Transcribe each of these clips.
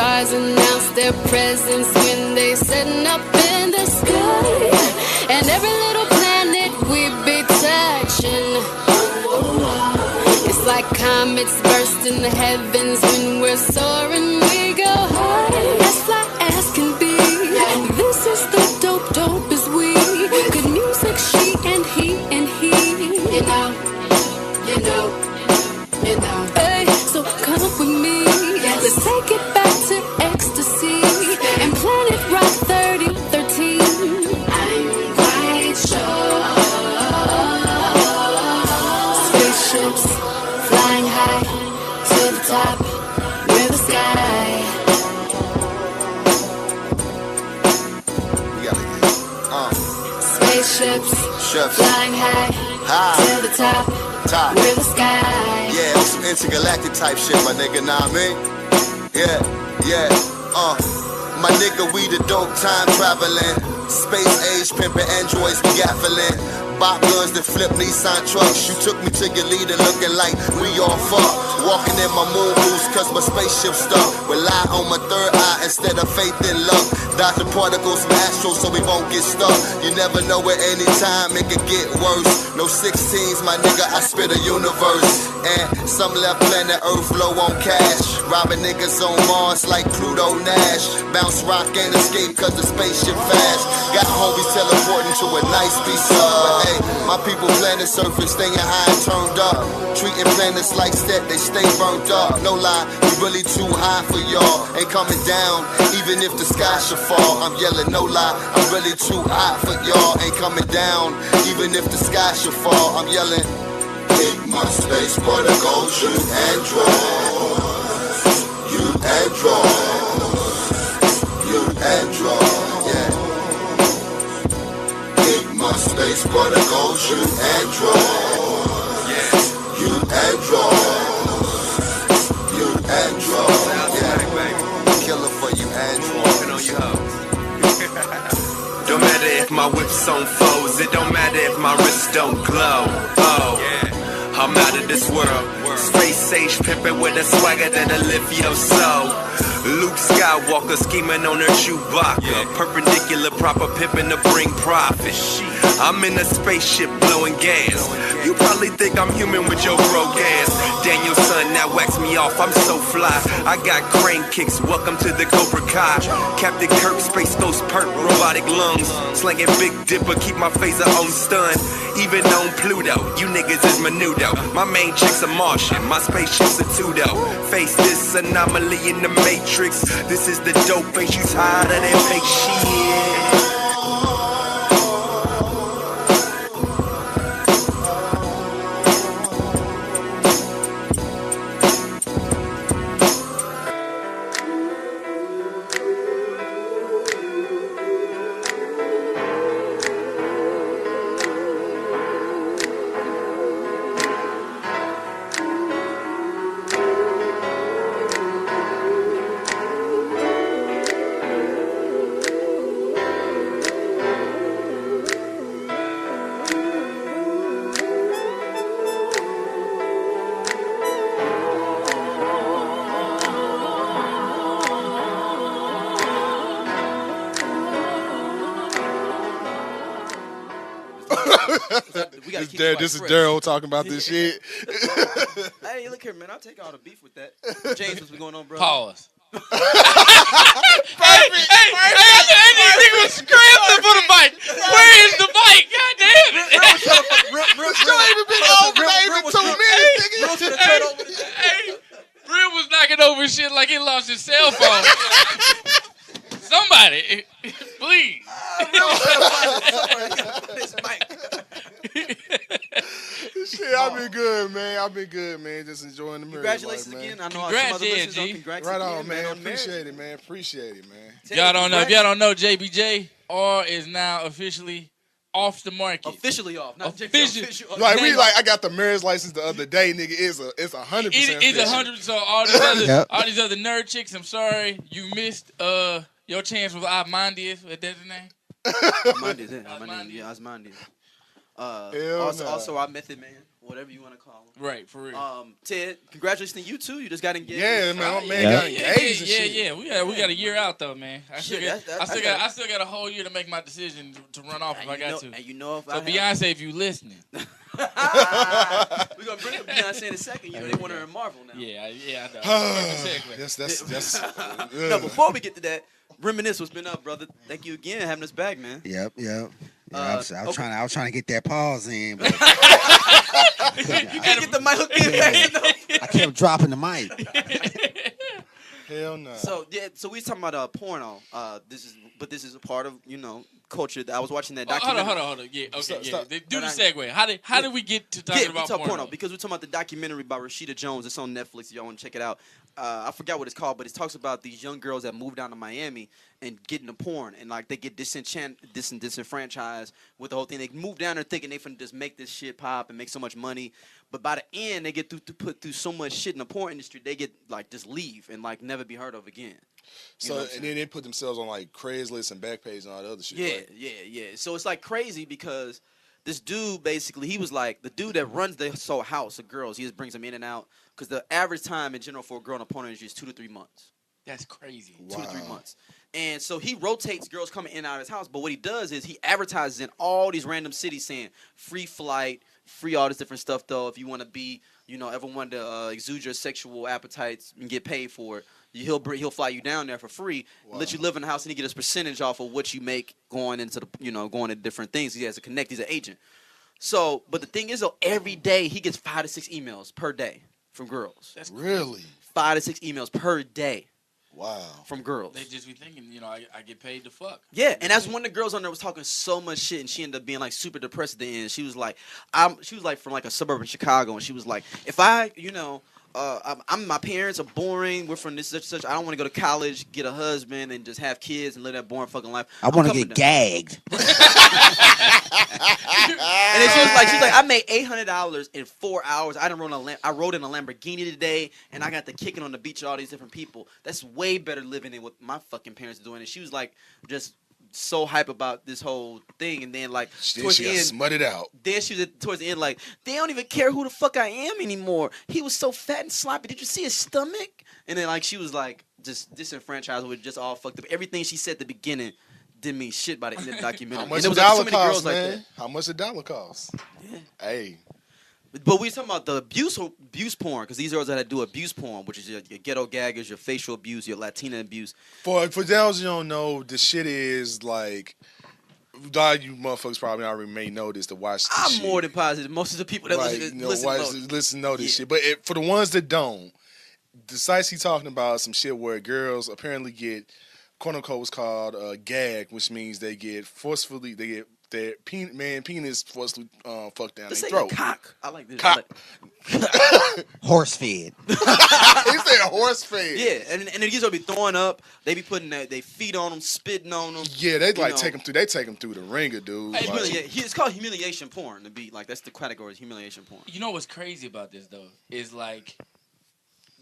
stars announce their presence when they setting up in the sky. And every little planet we be touching. It's like comets burst in the heavens when we're soaring. We go high, as fly as can be. This is the dope as we. Good music, she and he and he. You know. Hey, so come with me. Let's take it back to ecstasy and Planet Rock 3013. I'm quite sure. Spaceships flying high to the top where the sky. We gotta get Spaceships flying high to the top where the sky. Yeah, on some intergalactic type shit, my nigga, nah I mean? Yeah, my nigga, we the dope time traveling. Space age pimpin' androids be gaffling. Bop guns that flip Nissan trucks. You took me to your leader looking like we all fucked. Walking in my moon boots cause my spaceship stuck. Rely on my third eye instead of faith and luck. Dodge the particles from astros so we won't get stuck. You never know at any time it could get worse. No 16s, my nigga, I spit a universe. And some left planet Earth low on cash. Robbing niggas on Mars like Pluto Nash. Bounce rock and escape cause the spaceship fast. Got homies teleporting to a nice piece of. Hey, my people planet surfing, staying high and turned up. Treating planets like that, they stay burnt up. No lie, we really too high for y'all. Ain't coming down, even if the sky should fall. I'm yelling, no lie, I'm really too hot for y'all. Ain't coming down, even if the sky should fall. I'm yelling, hit my space particles, you androids. You androids. You androids, yeah. My space particles, you androids. Yeah. You androids. You androids. Yeah. Killer for you androids. Walking on you hoes. Don't matter if my whip's on foes. It don't matter if my wrists don't glow. Oh, yeah. I'm out of this world. Space age pimpin' with a swagger that'll lift your soul. Luke Skywalker scheming on her Chewbacca. Perpendicular proper pimpin' to bring profit. I'm in a spaceship blowing gas. You probably think I'm human with your broke ass. Daniel's son now wax me off, I'm so fly. I got crane kicks, welcome to the Cobra Kai. Captain Kirk, Space Ghost Perk, robotic lungs. Slanging Big Dipper, keep my phaser on stun. Even on Pluto, you niggas is menudo. My main chick's a Martian, my spaceship's a Tudo. Face this anomaly in the Matrix. This is the dope face, you tired of that fake shit. This is Daryl talking about this shit. Hey, look here, man. I'll take all the beef with that. James, what's going on, bro? Pause. Hey, that nigga was scrambling for the mic. Where is the mic? God damn it. Still ain't even been over even 2 minutes, nigga. Hey, Real was knocking over shit like he lost his cell phone. Somebody, please. Shit, I've been good, man. Just enjoying the marriage. Congratulations life, man. again. I know some other listeners don't congrats right again, on, man. on Appreciate it, man. If y'all don't know, JBJ R is now officially off the market. Officially off. Not official. Like I got the marriage license the other day, nigga. It's 100%. It's 100. So all these other nerd chicks, I'm sorry you missed your chance with Osmondius. That's his name. Osmondius, yeah, Osmondius. Also, our Method Man. whatever you want to call them. Right, for real. Ted, congratulations to you too. You just got engaged. Yeah, man, my man got engaged and shit. Yeah. We got a year out though, man. I still got a whole year to make my decision to run off if I got to. And you know if so Beyonce, if you listening. We're gonna bring up Beyonce in a second. You know they want her in Marvel now. Yeah, I know. That's No, before we get to that, reminisce what's been up, brother. Thank you again having us back, man. Yep. Yeah, I was trying to get that pause in, but you can't get the mic hooked in fast enough. I kept dropping the mic. Hell no. So we was talking about porno. This is a part of culture. I was watching that documentary. Hold on. Yeah, okay, stop. Do the segue. How did we get to talking about porno? Because we're talking about the documentary by Rashida Jones. It's on Netflix. If y'all want to check it out. I forgot what it's called, but it talks about these young girls that move down to Miami and get into porn, and like they get disenfranchised with the whole thing. They move down there thinking they finna just make this shit pop and make so much money, but by the end they get put through so much shit in the porn industry, they get like just leave and like never be heard of again. So and then they put themselves on like Craigslist and Backpage and all the other shit. Yeah, right? yeah. So it's like crazy because this dude basically he was like the dude that runs the whole house of girls. He just brings them in and out because the average time in general for a girl in the porn industry is 2 to 3 months. That's crazy. Wow. 2 to 3 months. And so he rotates girls coming in and out of his house. But what he does is he advertises in all these random cities saying free flight, free all this different stuff, though. If you want to be, ever want to exude your sexual appetites and get paid for it, he'll fly you down there for free, let you live in the house, and he get a percentage off of what you make going into the, going to different things. He has to connect. He's an agent. So, but the thing is, though, every day he gets 5 to 6 emails per day from girls. That's really 5 to 6 emails per day. Wow. From girls. They just be thinking, I get paid to fuck. Yeah, and that's when the girls on there was talking so much shit, and she ended up being like super depressed at the end. She was like from like a suburb in Chicago, and she was like, if I, my parents are boring. We're from this such. I don't want to go to college, get a husband, and just have kids and live that boring fucking life. I want to get gagged. And then she's like, I made $800 in 4 hours. I rode in a Lamborghini today, and I got to kicking on the beach with all these different people. That's way better living than what my fucking parents are doing. And she was like, just so hype about this whole thing, and then like towards the end, smutted out. Then she was towards the end like, they don't even care who the fuck I am anymore. He was so fat and sloppy. Did you see his stomach? And then like she was like just disenfranchised with just all fucked up. Everything she said at the beginning didn't mean shit by the end of the documentary. How much the dollar cost, man? Like how much the dollar cost? Yeah. Hey. But we talking about the abuse porn, because these girls that do abuse porn, which is your ghetto gaggers, your facial abuse, your Latina abuse. For those you don't know, the shit is like, a lot of you motherfuckers probably already may know this to watch this I'm more than positive. Most of the people that listen know this shit. But for the ones that don't, the sites he talking about some shit where girls apparently get, quote unquote, what's called gag, which means they get their penis forcibly fucked down their throat. Cock. I like this. Cock. Horse fed. He said horse fed. Yeah, and the kids will be throwing up. They be putting their feet on them, spitting on them. Yeah, they take them through. They take them through the ringer, dude. Hey, it's called humiliation porn. To be like, that's the category, is humiliation porn. You know what's crazy about this though is like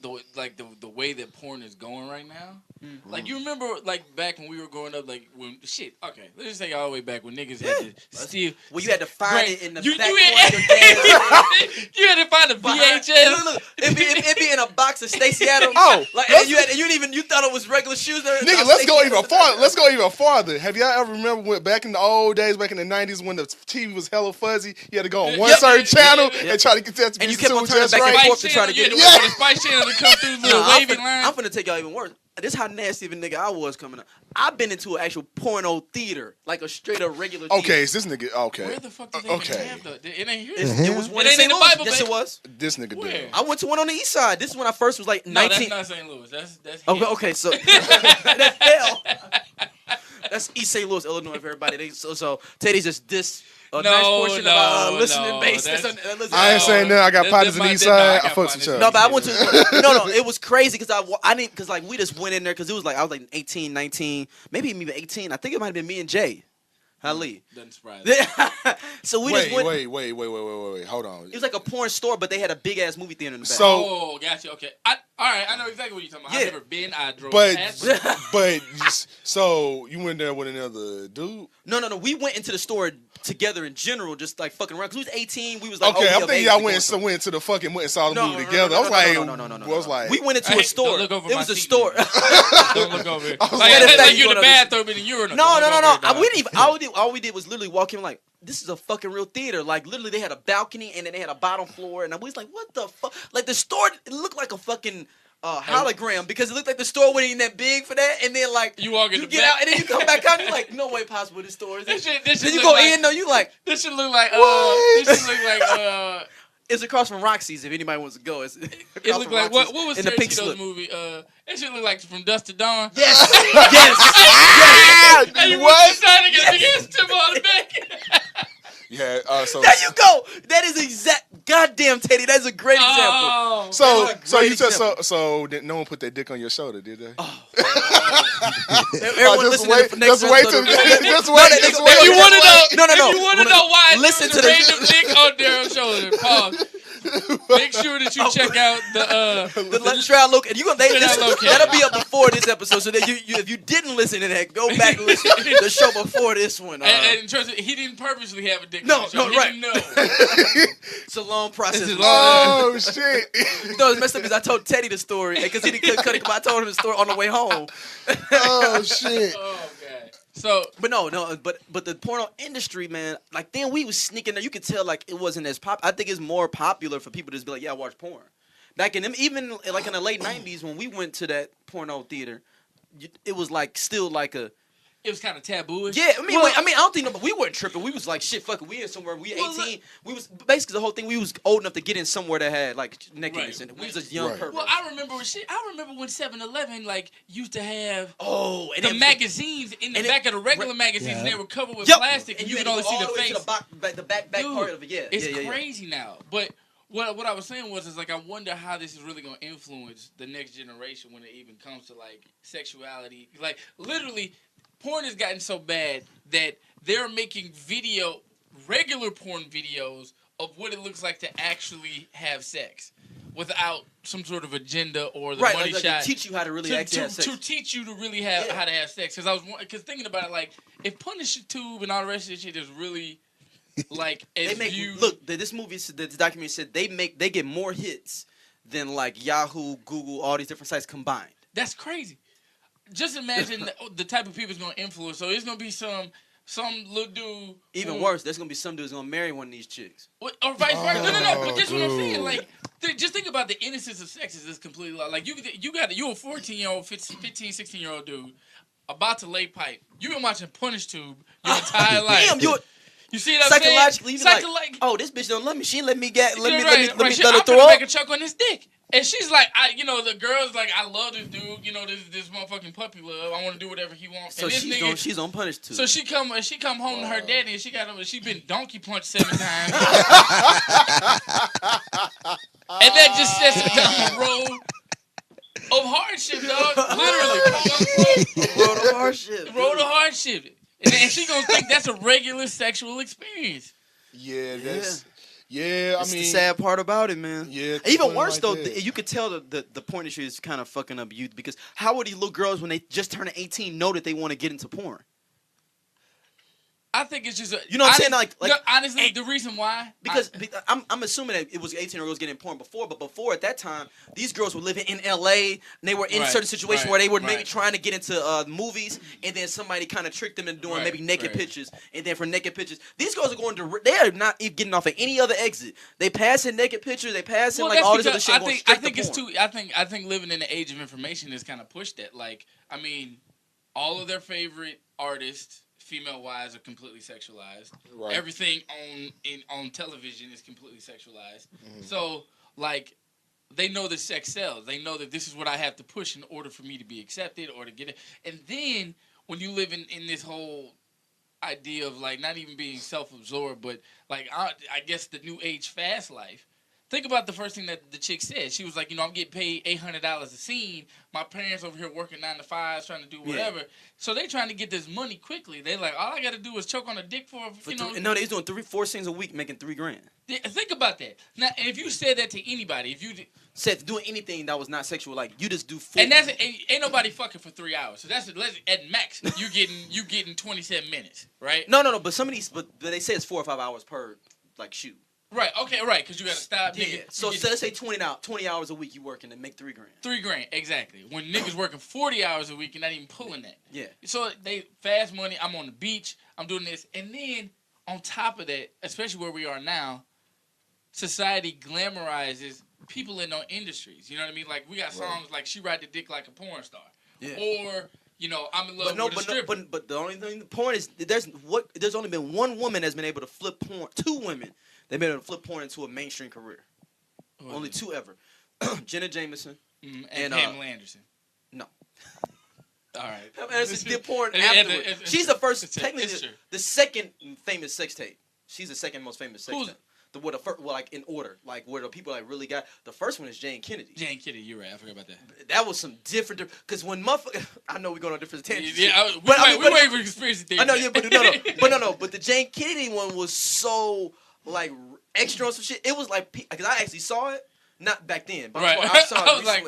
the way that porn is going right now. Mm-hmm. Like you remember like back when we were growing up, like when okay, let's just take all the way back when niggas had to steal. Well, you had to find it in the back corner of your dad's. You had to find a VHS. Look, it'd be in a box of Stacey Adams. Like you thought it was regular shoes. Nigga, let's go even farther. Let's go even farther. Have y'all ever remember when back in the old days, back in the 90s, when the TV was hella fuzzy? You had to go on one certain channel and try to get that to be and you kept on turning just back right. and forth to try to get it. The Spice Channel to come through the waving line. I'm finna take y'all even worse. This how nasty of a nigga I was coming up. I've been into an actual porno theater, like a straight up regular theater. Okay, is this nigga okay? Where the fuck did they even have the? It ain't here. It was one in the Bible. Yes, it was. This nigga did. I went to one on the east side. This is when I first was like 19. No, that's not St. Louis. That's okay, so that's hell. That's East St. Louis, Illinois, for everybody. So Teddy's just this. Nice portion of our listening base. I ain't saying that. I got partners on the east side. I fucked some chucks. No, but I went to no. It was crazy because I didn't because like we just went in there because it was like I was like 18, 19, maybe even 18. I think it might have been me and Jay. Ali. Doesn't surprise me. So we just went. Wait. Hold on. It was like a porn store, but they had a big ass movie theater in the back. Oh, gotcha. Okay. All right, I know exactly what you're talking about. Yeah. I've never been. I drove But past. so you went there with another dude? No. We went into the store together in general, just like fucking around. Cause we was 18. We was like, Okay, oh, I'm thinking y'all went to the fucking went and saw the movie together. I was like, I was like, we went into a store. Don't look over it my was a seat, store. Don't look over here. Like, Like you're in the bathroom in the urinal. No. We didn't even, all we did was literally walk in like, this is a fucking real theater. Like, literally, they had a balcony and then they had a bottom floor. And I was like, what the fuck? Like, the store, it looked like a fucking hologram because it looked like the store wasn't even that big for that. And then, like, You walk in you the get back. out and then you come back out and you're like, no way possible this store is This it. shit Then you look go like, in, though, you like, This should look like it's across from Roxy's if anybody wants to go. It's it looked like what was in the pink Tarantino's slip. movie? It should look like From Dusk to Dawn. Yes. And you What? decided to get against him on the back. yeah. So There you go. That is exact. Goddamn, Teddy. That's a great example. Oh, so Great you just example. so did no one put that dick on your shoulder, did they? Everyone just listen wait- to the next just wait episode. till- just wait- they- just they- wait. if you want to know, No. if you want to know why Listen there's to a this. random dick on Daryl's shoulder, pause. Make sure that you check out Let's try look. And you gonna Locate. that'll be up before this episode. So that you if you didn't listen to that, go back and listen to the show before this one. and trust me, he didn't purposely have a dick. No, on his shoulder. no, right. He didn't know. It's a long process. This is Oh shit! You know, it's messed up because I told Teddy the story because he didn't cut it. I told him the story on the way home. Oh shit! Oh god. So, But but the porno industry, man, like then we was sneaking there. You could tell like it wasn't as pop. I think it's more popular for people to just be like, yeah, I watch porn. Back in them, even like in the late '90s when we went to that porno theater, it was like still like a. it was kind of taboo-ish. Yeah, I mean, I don't think we weren't tripping. We was like, shit, fuck it, we in somewhere. We 18. We was basically the whole thing. We was old enough to get in somewhere that had like nakedness in it. We was a young pervert. Well, I remember when 7-Eleven like used to have and the magazines in the back of the regular magazines, and they were covered with Yep. plastic, and you could only see the face. The back Dude, part of it. Yeah, it's yeah. crazy now. But what I was saying was like I wonder how this is really gonna influence the next generation when it even comes to like sexuality. Like literally, porn has gotten so bad that they're making regular porn videos of what it looks like to actually have sex without some sort of agenda or the money like shot. to teach you how to really actually have sex. To teach you to really have how to have sex. Because thinking about it, like if Punisher Tube and all the rest of this shit is really like They make this movie, this documentary said they get more hits than like Yahoo, Google, all these different sites combined. That's crazy. Just imagine the type of people it's gonna influence. So it's gonna be some little dude. Even worse, there's gonna be some dude who's gonna marry one of these chicks. Or vice versa. No. But this is what I'm dude. saying. Like, just think about the innocence of sex is just completely like you're a 14-year-old, 15, 16-year-old dude about to lay pipe. You've been watching Punish Tube your entire life. Damn, you see what I'm saying? Psychologically, you be like, oh, this bitch don't love me. She ain't let me get. Let me I'm let her gonna throw make a up. choke on this dick. And she's like, the girl's like, I love this dude. You know, this motherfucking puppy love. I want to do whatever he wants. So and this she's on Punish Tube. So she come home to her daddy and she been donkey punched 7 times. And that just sets her down the road of hardship, dog. Literally. Road of hardship. Road of hardship. And she gonna think that's a regular sexual experience. Yeah, I That's mean, the sad part about it, man. Yeah, Even worse though, like that. you could tell the porn industry is kind of fucking up youth because how would these little girls when they just turn 18 know that they want to get into porn? I think it's just You know what I'm saying? Like honestly, the reason why because I'm assuming that it was 18-year-old girls getting porn before, but before at that time, these girls were living in LA and they were in certain situations where they were maybe trying to get into movies, and then somebody kind of tricked them into doing maybe naked pictures, and then for naked pictures, these girls are going to they are not even getting off at any other exit. They pass in naked pictures, they pass in like all this other shit. I think it's too. I think living in the age of information has kind of pushed that. Like, I mean, all of their favorite artists, female-wise, are completely sexualized. Right. Everything on television is completely sexualized. Mm-hmm. So, like, they know that sex sells. They know that this is what I have to push in order for me to be accepted or to get it. And then when you live in this whole idea of like not even being self-absorbed, but like I guess the new age fast life, think about the first thing that the chick said. She was like, I'm getting paid $800 a scene. My parents over here working 9 to 5, trying to do whatever. Yeah. So they trying to get this money quickly. They like, all I got to do is choke on a dick for No, they was doing 4 scenes a week, making $3,000. Yeah, think about that. Now, if you said that to anybody, if you said doing anything that was not sexual, like you just do 4. And ain't nobody fucking for 3 hours. So that's at max. You getting 27 minutes, right? No. But some of these, but they say it's 4 or 5 hours per like shoot. Right. Okay. Right. Because you got to stop. Yeah. So let's say 20 hours a week you working and make $3,000. $3,000 exactly. When niggas working 40 hours a week and not even pulling that. Yeah. So they fast money. I'm on the beach. I'm doing this, and then on top of that, especially where we are now, society glamorizes people in those industries. You know what I mean? Like we got songs like "She Ride the Dick Like a Porn Star," or I'm in love with a stripper. But the only thing, the point is, there's only been one woman that's been able to flip porn. 2 women they've been able to flip porn into a mainstream career. Only 2 ever. Jenna Jameson and Pamela Anderson. No. All right. Pamela Anderson did porn afterwards. She's the first, technically the second famous sex tape. She's the second most famous sex tape. Like in order, like where the people like really got the first one is Jane Kennedy. Jane Kennedy, you're right. I forgot about that. That was some different, because when motherfucker, I know we're going on different tangents. Yeah, we're waiting for conspiracy theory. I know, but the Jane Kennedy one was so like extra on some shit. It was like, because I actually saw it, not back then, but right. I saw it. I was like,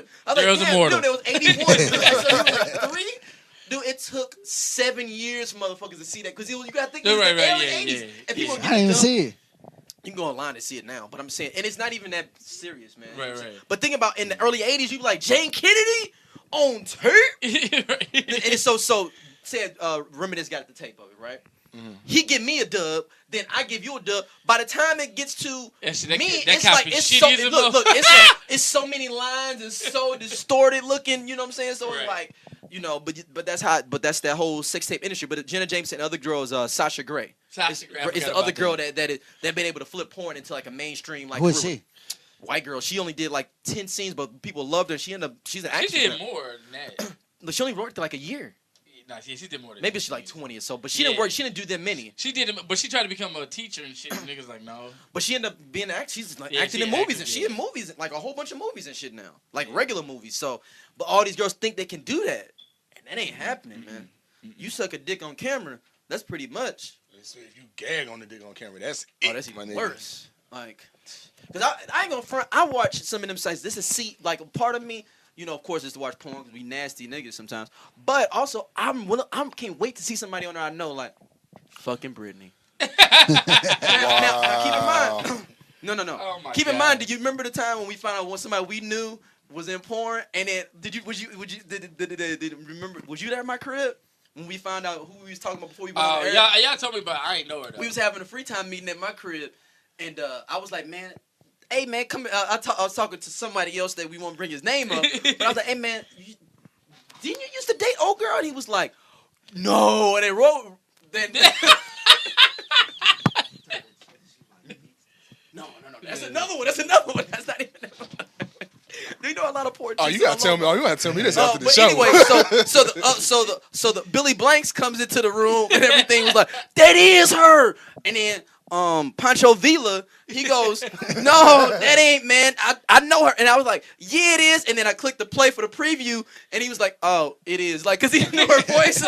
immortal. Dude, it was 81. So like 3. Dude, it took 7 years, motherfuckers, to see that, because you got to think it was the early 80s, and people I didn't even see it. You can go online and see it now, but I'm saying, and it's not even that serious, man. Right. But think about in the early 80s, you be like, Jane Kennedy on tape? And it's so said Reminisce got the tape of it, right? Mm-hmm. He give me a dub, then I give you a dub. By the time it gets to me, it's like, it's so many lines and so distorted looking, you know what I'm saying? So it's like, but that's that whole sex tape industry. But Jenna Jameson and other girls, Sasha Grey. It's the other girl that been able to flip porn into like a mainstream like. Who is she? White girl. She only did like 10 scenes, but people loved her. She's an actress. She did more than that. She only worked like a year. Nah, she did more than maybe she's like 20 or so, but she didn't work. She didn't do that many. She did, but she tried to become a teacher and shit. And niggas like no. But she ended up being an actress. She's like acting in movies and she in movies, like a whole bunch of movies and shit now, like regular movies. So, but all these girls think they can do that, and that ain't happening, man. You suck a dick on camera, that's pretty much. So if you gag on the dick on camera, that's that's even worse. Like, cause I ain't gonna front. I watch some of them sites. This is like a part of me. Of course, is to watch porn because we nasty niggas sometimes. But also, I can't wait to see somebody on there I know, like, fucking Britney. Now, keep in mind. No. Oh keep in mind, do you remember the time when we found out when somebody we knew was in porn? And then, remember, was you there at my crib? When we found out who we was talking about before we went on the air? Y'all told me about it. I ain't know her, though. We was having a free time meeting at my crib. And I was like, man, hey, man, come here. I was talking to somebody else that we won't bring his name up. But I was like, hey, man, didn't you used to date old girl? And he was like, no. And they wrote. No. That's another one. That's not even. Do you know a lot of poor? Oh, you gotta tell me this after the but show. Anyway, so the Billy Blanks comes into the room and everything was like, that is her. And then Pancho Villa, he goes, no, that ain't, man. I know her. And I was like, yeah, it is. And then I clicked the play for the preview, and he was like, oh, it is. Like, because he knew her voice.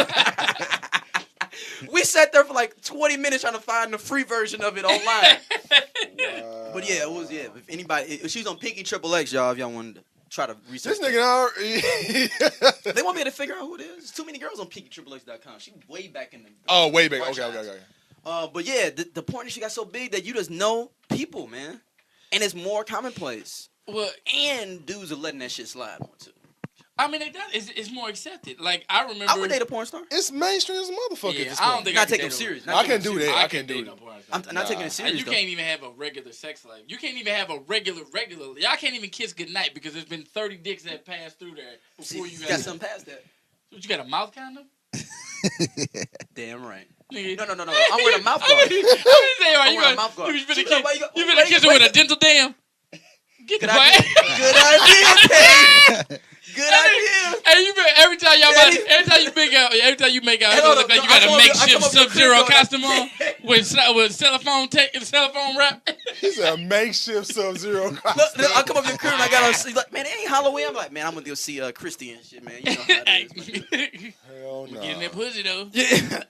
We sat there for like 20 minutes trying to find the free version of it online. Wow. But yeah, it was, if anybody, she was on Pinky Triple X, y'all, if y'all wanted to try to research. This nigga, they want me to figure out who it is. There's too many girls on PinkyTripleX.com. She way back in the. Oh, way back. Okay. But yeah, the point is she got so big that you just know people, man. And it's more commonplace. Well, and dudes are letting that shit slide more too. I mean, it's more accepted. Like, I remember. I would date a porn star. It's mainstream as a motherfucker. Yeah, I don't think I take him serious. I can do that. I can do it. I'm not taking it serious. You can't even have a regular sex life. You can't even have a regular. Y'all can't even kiss goodnight because there's been 30 dicks that passed through there before you got something past that. What, you got a mouth condom? Damn right. Nigga. No. I'm wearing a mouth guard. I'm wearing a mouth guard. You finna kiss her with a dental dam? Get the Good fuck. idea. Good idea, Tay. Good idea. Hey, you been, every time you make out, it look like you got a makeshift Sub-Zero costume on with cell phone wrap. He's a makeshift Sub-Zero costume. Look, I come up to the crib and I got on. He's like, man, it ain't Halloween. I'm like, man, I'm gonna go see Christy and shit, man. You know how it is. Hell no. Getting that pussy though. Yeah.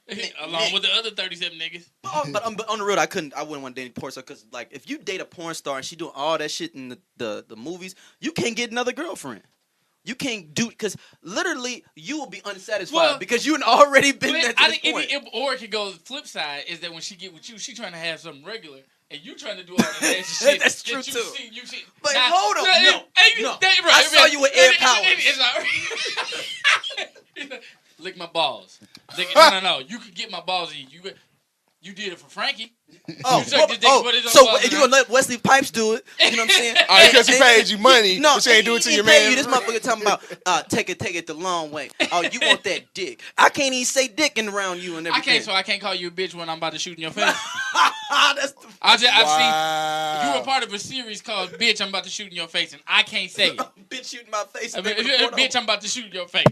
Along with the other 37 niggas. But on the road, I wouldn't want to date a porn star because, like, if you date a porn star and she doing all that shit in the movies, you can't get another girlfriend. You can't do it because literally you will be unsatisfied because you already been there to this point. Or it could go the flip side is that when she get with you, she trying to have something regular. And you trying to do all that nasty shit. That's true, too. But now, hold on. No. Right, I saw you with Ed Powers. Lick my balls. No. You could get my balls in you. You did it for Frankie. So you gonna let Wesley Pipes do it? You know what I'm saying? All right, because he paid you money, but you ain't do it to your man. This motherfucker talking about take it the long way. Oh, you want that dick? I can't even say dick in around you and everything. I can't call you a bitch when I'm about to shoot in your face. That's the I've seen you were part of a series called "Bitch, I'm about to shoot in your face," and I can't say it. Bitch shooting my face. Bitch, I'm about to shoot in your face.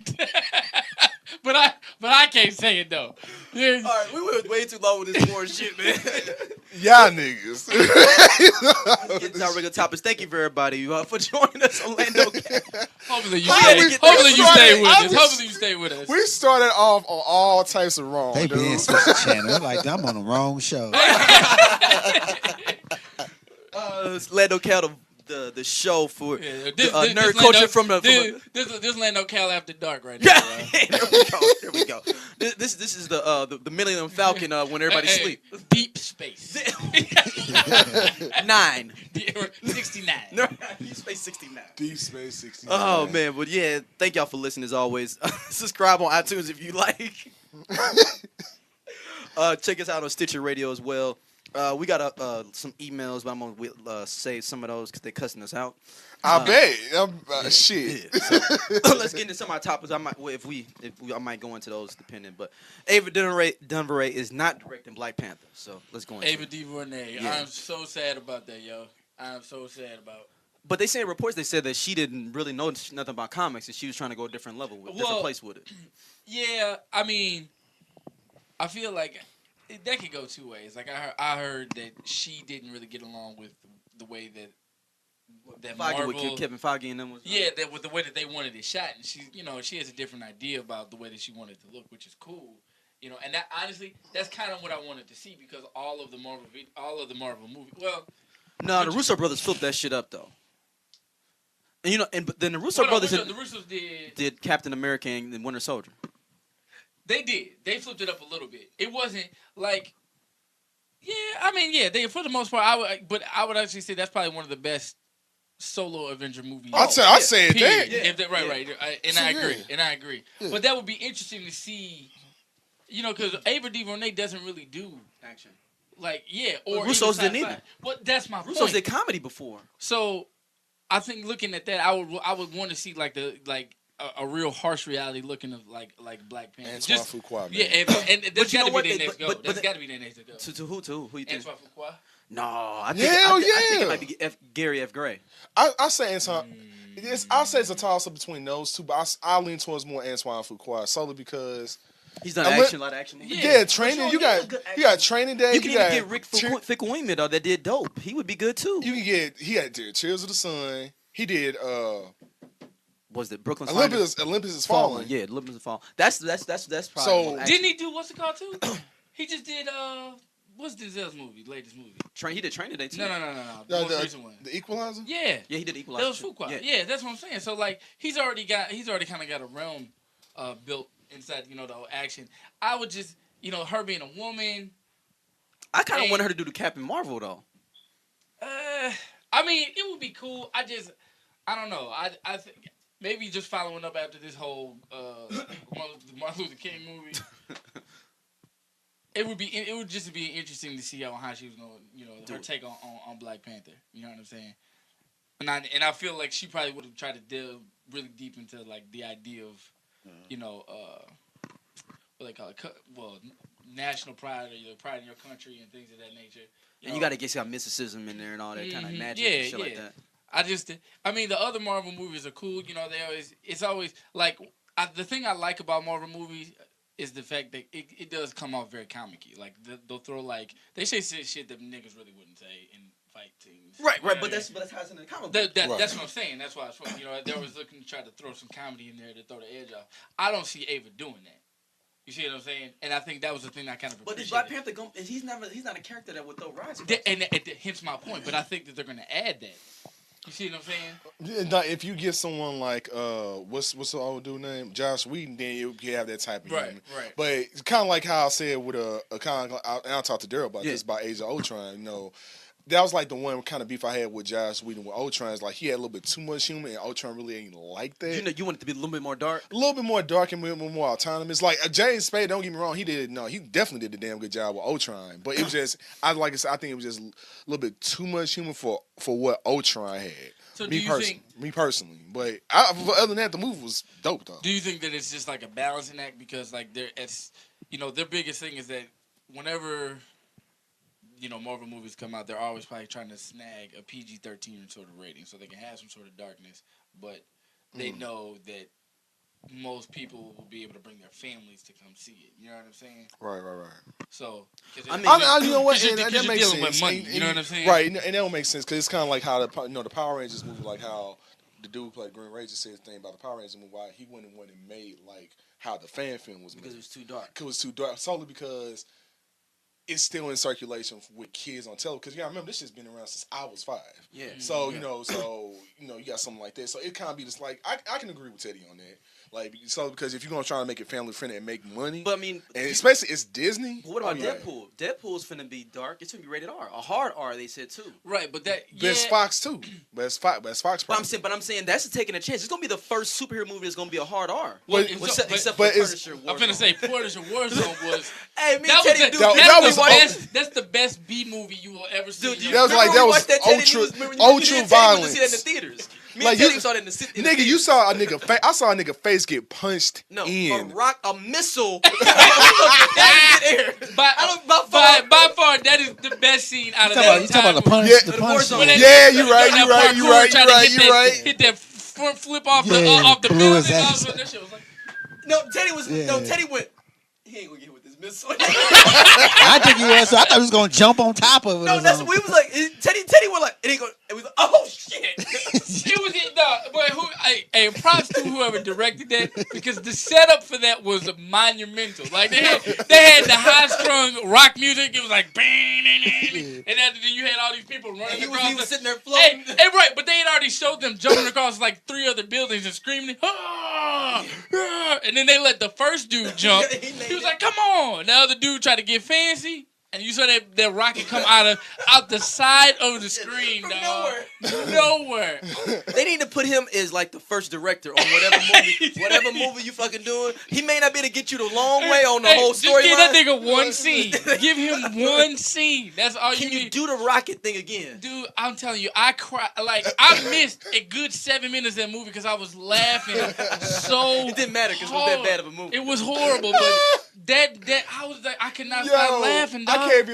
But I can't say it though. All right, we went way too long with this porn shit, man. Y'all niggas. Let's get to our regular topics. Thank you for everybody for joining us on Lando. Hopefully you stay with us. We started off on all types of wrong. They been switch the channel. Like I'm on the wrong show. Lando Cal, the show for this nerd culture Lando, from the. This Lando Cal after dark right now. There we go. This is the Millennium Falcon when everybody sleep. Deep space. 9. 69. Deep Space 69. Deep Space 69. Oh man, but yeah, thank y'all for listening as always. Subscribe on iTunes if you like. Check us out on Stitcher Radio as well. We got some emails, but I'm gonna say some of those because they're cussing us out. I bet. Shit. Yeah, so, let's get into some of our topics. I might go into those depending. But Ava Duvernay is not directing Black Panther, so let's go into Ava Duvernay. Yeah. I'm so sad about that, yo. I'm so sad about. But they say in reports they said that she didn't really know nothing about comics and she was trying to go a different level, different place with it. Yeah, I mean, I feel like that could go two ways. Like I heard that she didn't really get along with the way that Feige Marvel, with Kevin Feige and them was. Yeah, that with the way that they wanted it shot, and she has a different idea about the way that she wanted it to look, which is cool. And that honestly, that's kind of what I wanted to see because all of the Marvel movies. Well, no, the Russo brothers flipped that shit up though. And but then the Russo brothers the Russos did Captain America and Winter Soldier. They did. They flipped it up a little bit. It wasn't like, they for the most part. I would actually say that's probably one of the best solo Avenger movies. I'd say it there. Yeah. Right. I agree. Yeah. But that would be interesting to see, because Ava DuVernay doesn't really do action. Like, or Russos didn't either. But that's my point. Russos did comedy before. So, I think looking at that, I would want to see a real harsh reality looking of like Black Panther. Antoine Fuqua, man. Yeah, and that's got to be their next go. That's got to be their next go. To who you think? Antoine Fuqua? No, I think it might be Gary F. Gray. I say Antoine. I'll say it's a toss up between those two, but I lean towards more Antoine Fuqua solely because he's done a lot of action movies. Yeah, Training. You got Training Day. You can even get Rick Fickleweeman though that did Dope. He would be good too. You can get did Tears of the Sun. He did was it Brooklyn? Olympus is Falling. Yeah, Olympus is Falling. That's probably. So didn't he do what's it called too? He just did what's Denzel's latest movie? He did Training Day too. No. The most recent one. The Equalizer? Yeah, he did Equalizer. That was Fuqua. Yeah, that's what I'm saying. So like he's already kind of got a realm built inside, the whole action. I would just, her being a woman. I kind of wanted her to do the Captain Marvel though. I mean, it would be cool. I don't know. I think maybe just following up after this whole Martin Luther King movie. It would just be interesting to see how she was going, her take on Black Panther. You know what I'm saying? And I feel like she probably would have tried to delve really deep into like the idea of, what they call it, national pride or pride in your country and things of that nature. And you got to get some mysticism in there and all that kind of magic and shit like that. I mean, the other Marvel movies are cool. You know, it's always like the thing I like about Marvel movies is the fact that it does come off very comic-y. Like they'll throw they say shit that niggas really wouldn't say in fight scenes. Right. But that's how it's in the comic book. That's what I'm saying. That's why it's funny. You know, they're always looking to try to throw some comedy in there to throw the edge off. I don't see Ava doing that. You see what I'm saying? And I think that was the thing I kind of appreciated. But Black Panther, he's not a character that would throw rise. And hence my point. But I think that they're going to add that. You see what I'm saying? Now, if you get someone like what's the old dude name, Josh Whedon, then you have that type of human. Right. But it's kind of like how I said with a kind of, and I talked to Daryl about this about Age of Ultron. You know, that was like the one kind of beef I had with Josh Whedon with Ultron. Is like he had a little bit too much humor, and Ultron really ain't like that. You know, you want it to be a little bit more dark. A little bit more dark and a little more autonomous. Like James Spader, don't get me wrong, he definitely did a damn good job with Ultron. But it was just, I think it was just a little bit too much humor for what Ultron had. So me personally, but other than that, the movie was dope though. Do you think that it's just like a balancing act because like their biggest thing is that whenever Marvel movies come out, they're always probably trying to snag a PG-13 sort of rating so they can have some sort of darkness, but they know that most people will be able to bring their families to come see it. You know what I'm saying? Right. So, you know what? And that makes sense. With money, you know what I'm saying? Right, and that don't make sense because it's kind of like how the Power Rangers movie, like how the dude who played Green Ranger said the thing about the Power Rangers movie, why he wouldn't want it made like how the fan film was made. Because it was too dark. Because it was too dark, solely because it's still in circulation with kids on television. Because remember this shit's been around since I was 5. Yeah. So you got something like that. So it kind of be just like I can agree with Teddy on that. Like, so because if you're gonna try to make it family friendly and make money, but I mean, and especially it's Disney. What about Deadpool? Deadpool's finna be dark. It's gonna be rated R, a hard R. They said too. Right, but that it's Fox too. But it's Fox. But I'm saying that's taking a chance. It's gonna be the first superhero movie that's gonna be a hard R. Well, except for Punisher Warzone. I'm finna say Punisher Warzone was. Hey, me that Teddy, that's the best B movie you will ever see. Dude, that was ultra violent. See that in the theaters. Me like and Teddy saw that in the nigga, you saw a nigga face. I saw a nigga face get punched in. A missile. By far, that is the best scene out of that. You talking about the punch? Yeah, you right. Hit that front flip off the building. That shit was like, Teddy went. He ain't gonna get hit with this missile. I think he was. So I thought he was gonna jump on top of it. No, that's what we was like. Teddy went like, it was like, oh shit. It was hey, props to whoever directed that because the setup for that was monumental. Like they had the high strung rock music. It was like bang, and then you had all these people running across. He was sitting there floating. Hey, right, but they had already showed them jumping across like 3 other buildings and screaming, and then they let the first dude jump. He was like, "Come on!" The other dude tried to get fancy. And you saw that rocket come out the side of the screen, dog. Nowhere. They need to put him as like the first director on whatever movie you fucking doing. He may not be able to get you the long way on the whole storyline. Give that nigga one scene. Give him one scene. That's all you need. Can you do the rocket thing again? Dude, I'm telling you, I cried. Like, I missed a good 7 minutes of that movie because I was laughing so It didn't matter because it was that bad of a movie. It was horrible, but that I was like, I could not stop laughing, dog. I can't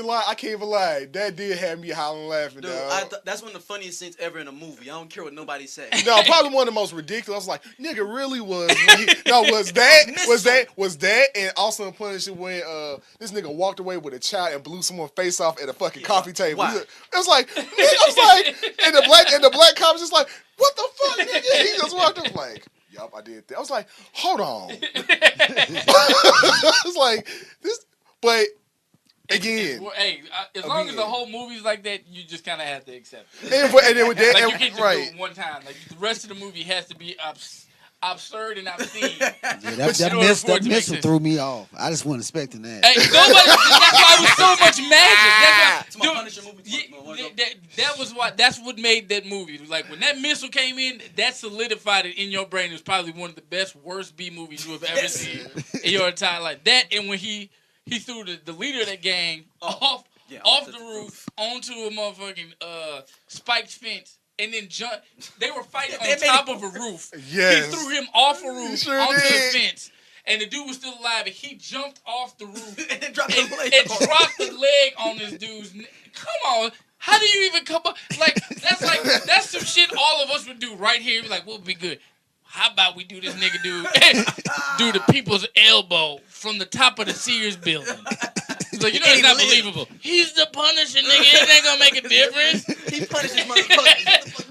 even lie. That did have me howling laughing, dude, dog. That's one of the funniest scenes ever in a movie. I don't care what nobody says. No, probably one of the most ridiculous. I was like, nigga, really was that, and also Punisher when this nigga walked away with a child and blew someone's face off at a fucking coffee table. Why? It was like, and the black cop was just like, what the fuck, nigga? He just walked up like, yup, I did that. I was like, hold on. It's like this, but. Again, as long as the whole movie's like that, you just kind of have to accept it. And then with that, like you can't just do it one time. Like the rest of the movie has to be absurd and obscene. That missile threw me off. I just wasn't expecting that. Hey, that's why it was so much magic. That's why, Punisher movie. That's what made that movie. Like when that missile came in, that solidified it in your brain. It was probably one of the best, worst B movies you have ever seen in your entire life. That and when he threw the leader of that gang off the roof onto a motherfucking spiked fence and then jumped. They were fighting on top of a roof. Yes. He threw him off a roof onto did. the fence. And the dude was still alive, and he jumped off the roof and dropped the leg on this dude's neck. Come on. How do you even come up? That's some shit all of us would do right here. Be like, we'll be good. How about we do this nigga do the people's elbow from the top of the Sears building? He's like, it's not believable. He's the Punisher, nigga. It ain't gonna make a difference. He punishes motherfuckers.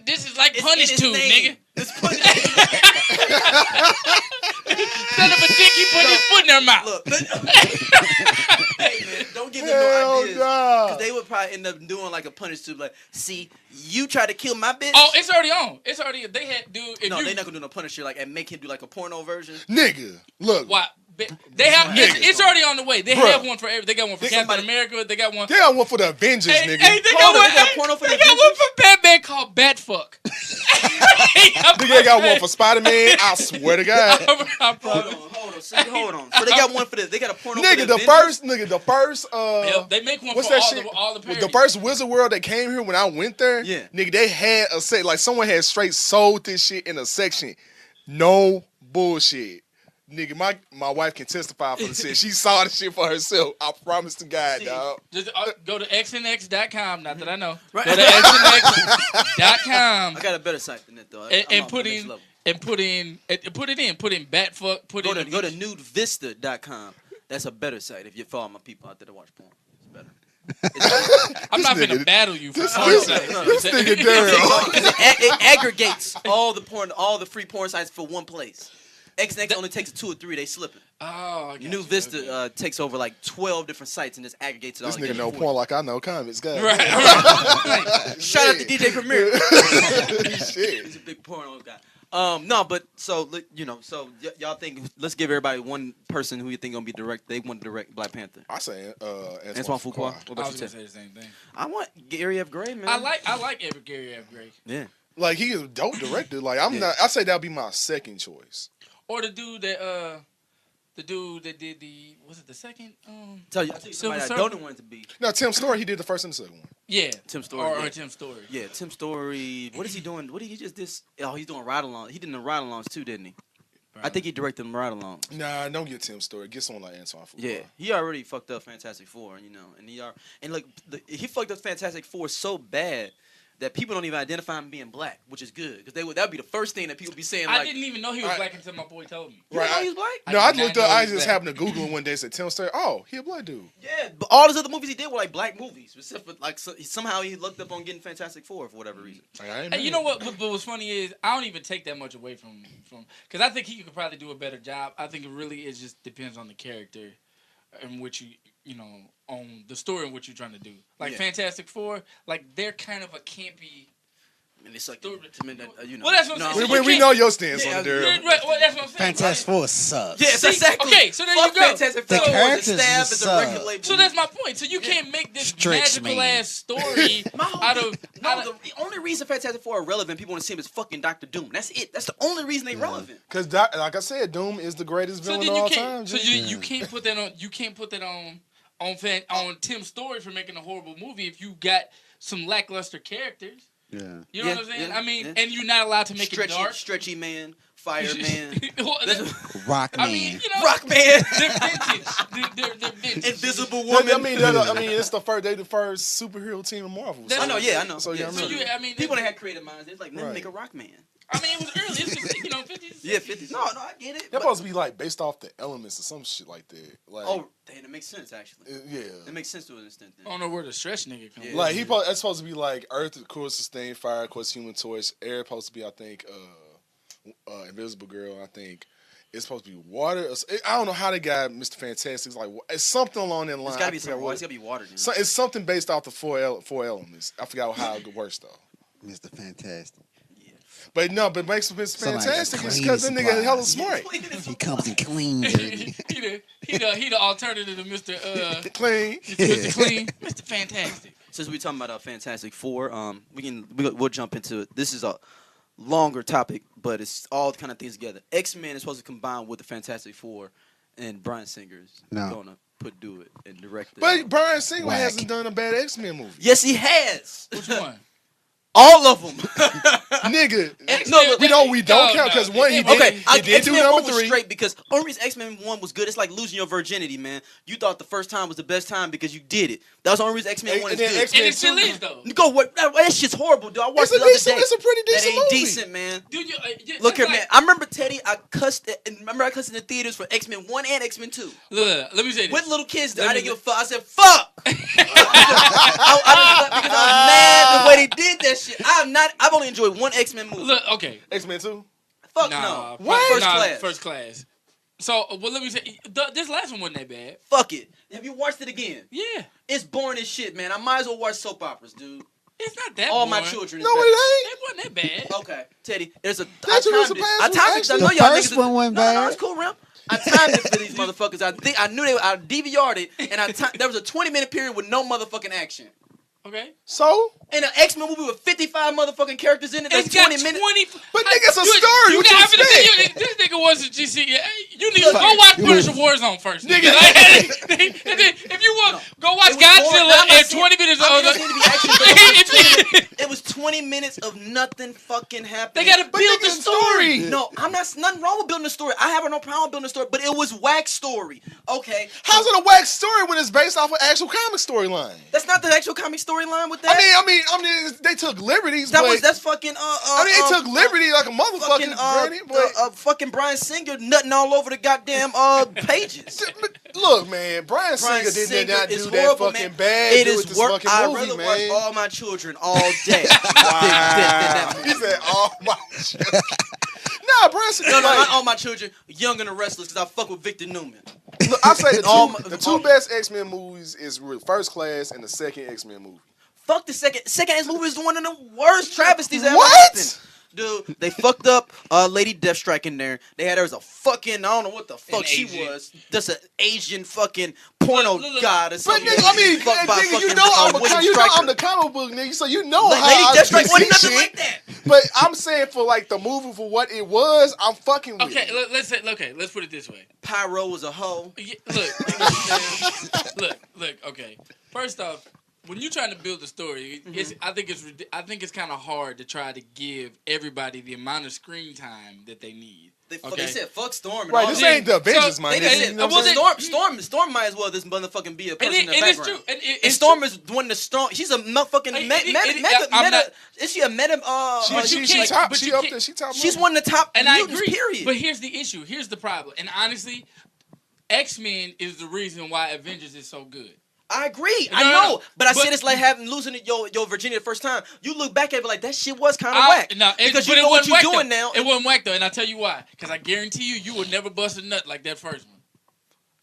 This is like Punish Tube, nigga. It's Punish. Son of a dick, he put his foot in their mouth. Look, hey man, don't give them no ideas. Because they would probably end up doing like a Punish Tube. Like, see, you tried to kill my bitch. Oh, it's already on. It's already. They had dude. No, they're not gonna do no Punisher like and make him do like a porno version. Nigga, look. Why? They have. It's already on the way. They have one for every. They got one for Captain America. They got one. They got one for the Avengers, nigga. Hey, they got one for Batman called Batfuck. They got one for Spider-Man. I swear to God. Hold on. So they got one for this. They got a porno. Nigga, the first. They make one what's for that all the parodies. The first Wizard World that came here when I went there. Yeah. Nigga, they had a set like someone had straight sold this shit in a section. No bullshit. Nigga, my wife can testify for the shit. She saw the shit for herself. I promise to God, dog. Just go to xnx.com. Not that I know. Right. Go to xnx.com. I got a better site than that though. And put in Batfuck. Go to nudevista.com. That's a better site if you follow my people out there to watch porn. It's better. I'm not gonna battle you for this nigga Daryl. It aggregates all the free porn sites for one place. XNX only takes 2 or 3. They slip it. Oh, New Vista takes over like 12 different sites and just aggregates it all. This nigga know porn like I know comics. God. Right. Shout out to DJ Premier. Shit. He's a big porno guy. No, but so y'all think let's give everybody one person who you think gonna be direct. They want to direct Black Panther. I say Antoine Fuqua. What about I was you? gonna say the same thing. I want Gary F. Gray, man. I like Gary F. Gray. Yeah. Like he is a dope director. Like I say that'll be my second choice. Or the dude that did the second Tell you somebody I don't want it to be. No, Tim Story. He did the first and the second one. Yeah, Tim Story. Or Tim Story. Yeah, Tim Story. What is he doing? What did he just this? Oh, he's doing ride-along. He did the ride-alongs too, didn't he? I think he directed them ride-alongs. Nah, don't get Tim Story. Get someone like Antoine Fuqua. Yeah, he already fucked up Fantastic Four, and he fucked up Fantastic Four so bad that people don't even identify him being black, which is good because that'd be the first thing that people be saying. I didn't even know he was black until my boy told me. You know he's black? No, I looked up. I just happened to Google him one day and said Tim Story. Oh, he a black dude. Yeah, but all his other movies he did were like black movies, except for like somehow he looked up on getting Fantastic Four for whatever reason. And you know what? But what's funny is I don't even take that much away from because I think he could probably do a better job. I think it really just depends on the character in which on the story in which you're trying to do. Like Fantastic Four, like they're kind of a campy. And it's like, Well, that's what I'm saying. We know your stance on it, Daryl. Well, that's what I'm saying. Fantastic Four sucks. Yes, exactly. Okay, so there you go. Fantastic Four. The characters Label. So that's my point. So you can't make this magical ass story out of. The only reason Fantastic Four are relevant, people want to see him as fucking Dr. Doom. That's it. That's the only reason they relevant. Because, like I said, Doom is the greatest villain of all time. So you can't put that on. You can't put that on Tim's story for making a horrible movie if you got some lackluster characters. Yeah. You know what I'm saying? I mean, and you're not allowed to make it dark. Stretchy man, fireman, Rock man. I mean, rock man. They're vintage. Invisible woman. I mean, it's the first superhero team of Marvel. I know. So people that had creative minds, it's like, let me make a rock man. I mean, it was early. It's just, 50s. Yeah, 50s. No, I get it. That's supposed to be like based off the elements or some shit like that. Like, damn, it makes sense actually. Yeah, it makes sense to an extent. Then. I don't know where the stretch nigga comes. Like that's supposed to be like Earth, of course, sustain fire, of course, Human Torch. Air supposed to be, I think, Invisible Girl. I think it's supposed to be water. I don't know how they got Mr. Fantastic. It's something along that line. It's gotta be something. It's gotta be water. So it's something based off the four elements. I forgot how it works though. Mr. Fantastic. But makes him Fantastic is because that nigga hella smart. He comes in clean, dirty. he the alternative to Mr. Clean. Mr. Clean. Mr. Fantastic. Since we're talking about Fantastic Four, we'll jump into it. This is a longer topic, but it's all kind of things together. X-Men is supposed to combine with the Fantastic Four, and Bryan Singer is gonna do it and direct it. But Bryan Singer hasn't done a bad X-Men movie. Yes, he has. Which one? All of them. Nigga. No, we don't count because one he did do number 3. Straight because only reason X-Men 1 was good. It's like losing your virginity, man. You thought the first time was the best time because you did it. That was the only reason X-Men 1 is good. And it still is though. Go what? That shit's horrible, dude. I watched it the other day. It's a pretty decent That ain't movie. decent, man. Dude, Look here, man. I remember Teddy. I cussed in the theaters for X-Men 1 and X-Men 2. Look, let me say this. With little kids, I didn't give a fuck. I said, fuck. I because I was mad the way they did that shit. I've only enjoyed one X-Men movie. Look, okay. X-Men 2? Fuck no. First class. First class. So, well, let me say, this last one wasn't that bad. Fuck it. Have you watched it again? Yeah. It's boring as shit, man. I might as well watch soap operas, dude. It's not that All boring. my children. No, it ain't. It wasn't that bad. Okay, Teddy. There's a. That's what it's supposed I to timed it. I know The y'all first niggas. one went No, bad. it's cool, Rim. I timed it for these motherfuckers. I knew I DVR'd it, and there was a 20-minute period with no motherfucking action. Okay. So? In an X-Men movie with 55 motherfucking characters in it, that's It's got 20 minutes. But nigga, it's a story. You What you got expect? this nigga was a GC. You need to go watch Punisher Warzone first. Nigga. And then, if you want, go watch It was boring. Godzilla I'm not and saying- 20 minutes I mean, of it need to be action, but it was 20 minutes of nothing fucking happening. They gotta But build nigga, the story. No, I'm not. Nothing wrong with building a story. I have no problem building a story, but it was whack story. Okay. How's it a whack story when it's based off an actual comic storyline? That's not the actual comic storyline with that. I mean, they took liberties. That's fucking. they took liberty like a motherfucking granny. But fucking Bryan Singer nutting all over the goddamn pages. look, man, Bryan Singer did not do that fucking man. bad. It do is with this work. fucking I'd movie, rather man. watch All My Children all day. He said, "All my children." Nah, Bryan Singer. No, not All My Children. Young and the Restless, because I fuck with Victor Newman. Look, I say the The two all- best X-Men movies is First Class and the second X-Men movie. Fuck the second X movie is one of the worst travesties ever What? happened. Dude, they fucked up Lady Deathstrike in there. They had her as a fucking, I don't know what the fuck she Asian. was. Just an Asian fucking porno Look. god or But something. nigga, I mean, Fucked by nigga, you fucking, know William Stryker. I'm the comic book nigga, so you know Lady how I Deathstrike see wasn't nothing shit. like that. But I'm saying for like the movie for what it was, I'm fucking with Okay, it. let's put it this way. Pyro was a hoe. Yeah, look. Okay. First off, when you're trying to build a story, I think it's kind of hard to try to give everybody the amount of screen time that they need. They Okay. said fuck Storm. And Right, all this that. ain't the Avengers, So, my They nigga. did. You know what I'm saying? Storm might as well this motherfucking be a person in the it is background. true. And Storm is one of the strong. She's a motherfucking I'm not- Is she a meta? She top. She's one of the top And I mutants. agree. Period. But here's the issue. Here's the problem. And honestly, X-Men is the reason why Avengers is so good. I agree. No, I no, know. no. But I But- said it's like losing your virginity the first time. You look back at it like that shit was kind of I- whack. no, because but you it know what wasn't you're whack, doing though. now. It wasn't whack though, and I'll tell you why. Because I guarantee you will never bust a nut like that first one.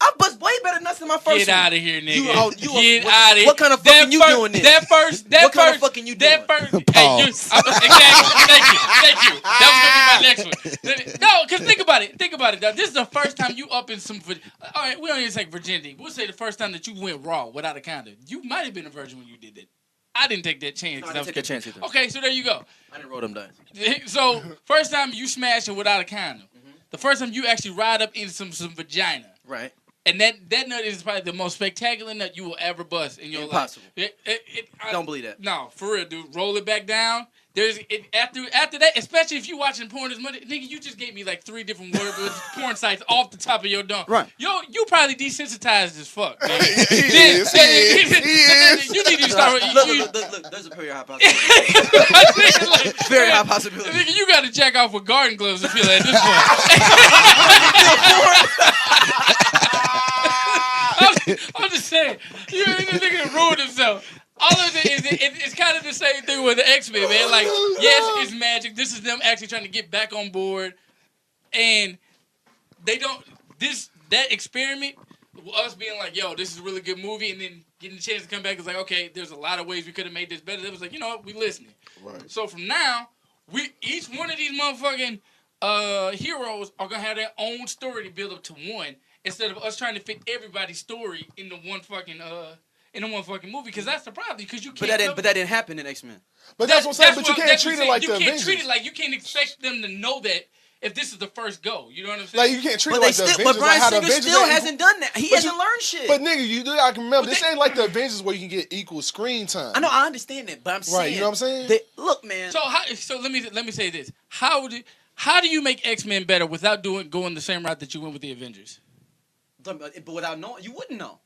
I bust way better nuts than my first Get one. out of here, nigga. You- Get out of here. what kind of fucking you doing this? That first. What kind of fucking you That doing? first. Pause. Exactly. Thank you. That was gonna be my next one. No, because think about it. Think about it. Now, this is the first time you up in some. All right, we don't even say virginity. We'll say the first time that you went raw without a condom. You might have been a virgin when you did that. I didn't take that chance. No, 'cause I didn't was take that chance confused. either. Okay, so there you go. I didn't roll them dice. So first time you smash it without a condom. The first time you actually ride up into some vagina. Right. And that nut is probably the most spectacular nut you will ever bust in your Impossible. life. Don't believe that. No, for real, dude. Roll it back down. After that, especially if you watching porn as much, nigga, you just gave me like 3 different porn sites off the top of your dome. Right. You probably desensitized as fuck. Man. He is. You need to start. Look, there's a very high possibility. Very high possibility. Nigga, you got to jack off with garden gloves to feel at this point. I'm just saying, you nigga ruined himself. All of it is, it's kind of the same thing with the X-Men, man. Like, yes, it's magic. This is them actually trying to get back on board, and they don't. That experiment, us being like, yo, this is a really good movie, and then getting the chance to come back is like, okay, there's a lot of ways we could have made this better. It was like, you know what, we listening. Right. So from now, each one of these motherfucking heroes are gonna have their own story to build up to one, instead of us trying to fit everybody's story into one fucking movie. Because that's the problem. Because you can't. But that didn't happen in X-Men. But that's what I'm saying. But you can't treat it like the You can't Avengers. treat it like you can't expect them to know that if this is the first go. You know what I'm saying? Like you can't treat it But like the Avengers. but Bryan like how the Singer Avengers still ain't hasn't done that. He hasn't learned shit. But nigga, you do. I can remember. This ain't like the Avengers where you can get equal screen time. I know, I understand that, but I'm saying, Right, you know what I'm saying? Look, man. So let me say this. How do you make X-Men better without going the same route that you went with the Avengers? But without knowing, you wouldn't know.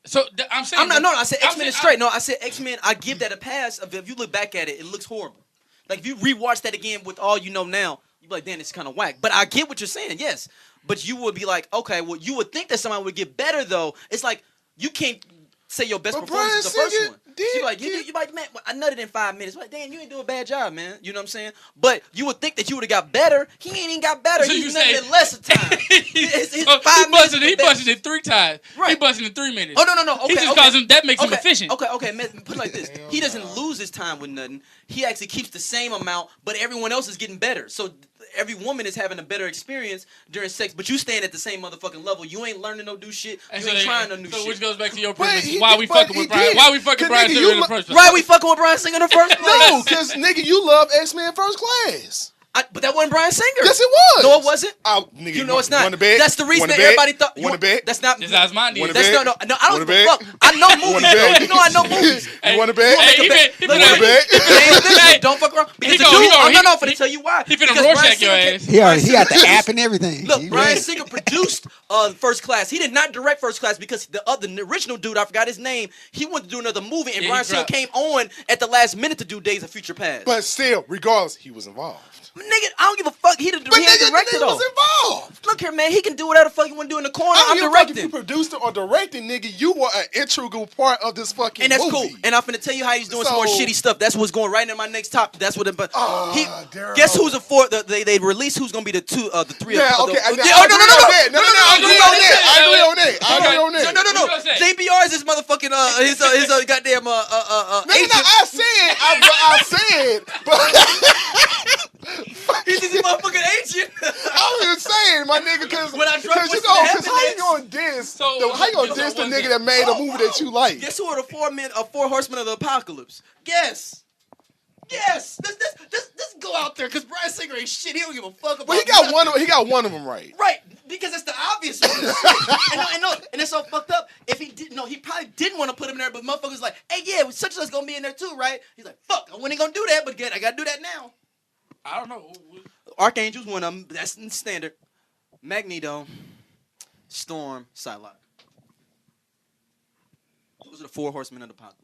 So I'm saying I said X-Men is straight. No, I said X-Men. I give that a pass. If you look back at it, it looks horrible. Like if you rewatch that again with all you know now, you be like, damn, it's kind of whack. But I get what you're saying, yes. But you would be like, okay, well, you would think that somebody would get better though. It's like you can't say your best performance is the first one. You like, man, I nutted in 5 minutes. Like, damn, you ain't do a bad job, man. You know what I'm saying? But you would think that you would have got better. He ain't even got better. So He's nutted in less of time. He busted it 3 times. Right. He busted in 3 minutes. Oh no. Okay, he just caused him. That makes him efficient. Okay. Put it like this: he doesn't lose his time with nothing. He actually keeps the same amount, but everyone else is getting better. So every woman is having a better experience during sex, but you staying at the same motherfucking level. You ain't learning no new shit. You ain't trying no new shit. So which goes back to your premise. Why we fucking with Bryan? Why we fucking Bryan Singer in the first place? Why we fucking with Bryan Singer in the first place? No, because nigga, you love X-Men First Class. But that wasn't Bryan Singer. Yes, it was. No, it wasn't. Nigga, you know it's not. Bet? That's the reason that everybody thought. That's not. It's Osmondi. That's no. I don't give a fuck. I know movies. You know I know movies. You want to bet? You want to bet? Don't fuck around. Because the dude, I'm not finna tell you why. He finna Rorschach your ass. He got the app and everything. Look, Bryan Singer produced First Class. He did not direct First Class because the original dude, I forgot his name, he wanted to do another movie, and Bryan Singer came on at the last minute to do Days of Future Past. But still, regardless, he was involved. Nigga, I don't give a fuck. He the director though. Was involved. Look here, man. He can do whatever the fuck he want to do in the corner. I'm directing. If you produced it or directing, nigga, you were an integral part of this fucking movie. And that's movie. cool. And I'm finna tell you how he's doing some more shitty stuff. That's what's going right into my next top. That's what. Guess who's the fourth? They released who's gonna be the 3. Yeah, okay. I agree on that. No. JBR is his motherfucking his goddamn agent. I said, but. He's his motherfucking agent. I was saying, my nigga, because how you gonna diss? How you gonna diss the nigga that made a movie that you like? Guess who are the 4 horsemen of the apocalypse? Guess. Let's go out there because Bryan Singer ain't shit. He don't give a fuck about. But he got one of them right. Right, because it's the obvious one. and it's so fucked up. If he didn't, he probably didn't want to put him there. But motherfuckers like, hey, yeah, such and such gonna be in there too, right? He's like, fuck, I wasn't gonna do that, but again, I gotta do that now. I don't know. Archangel's one of them. That's standard. Magneto, Storm, Psylocke. Those are the 4 horsemen of the apocalypse.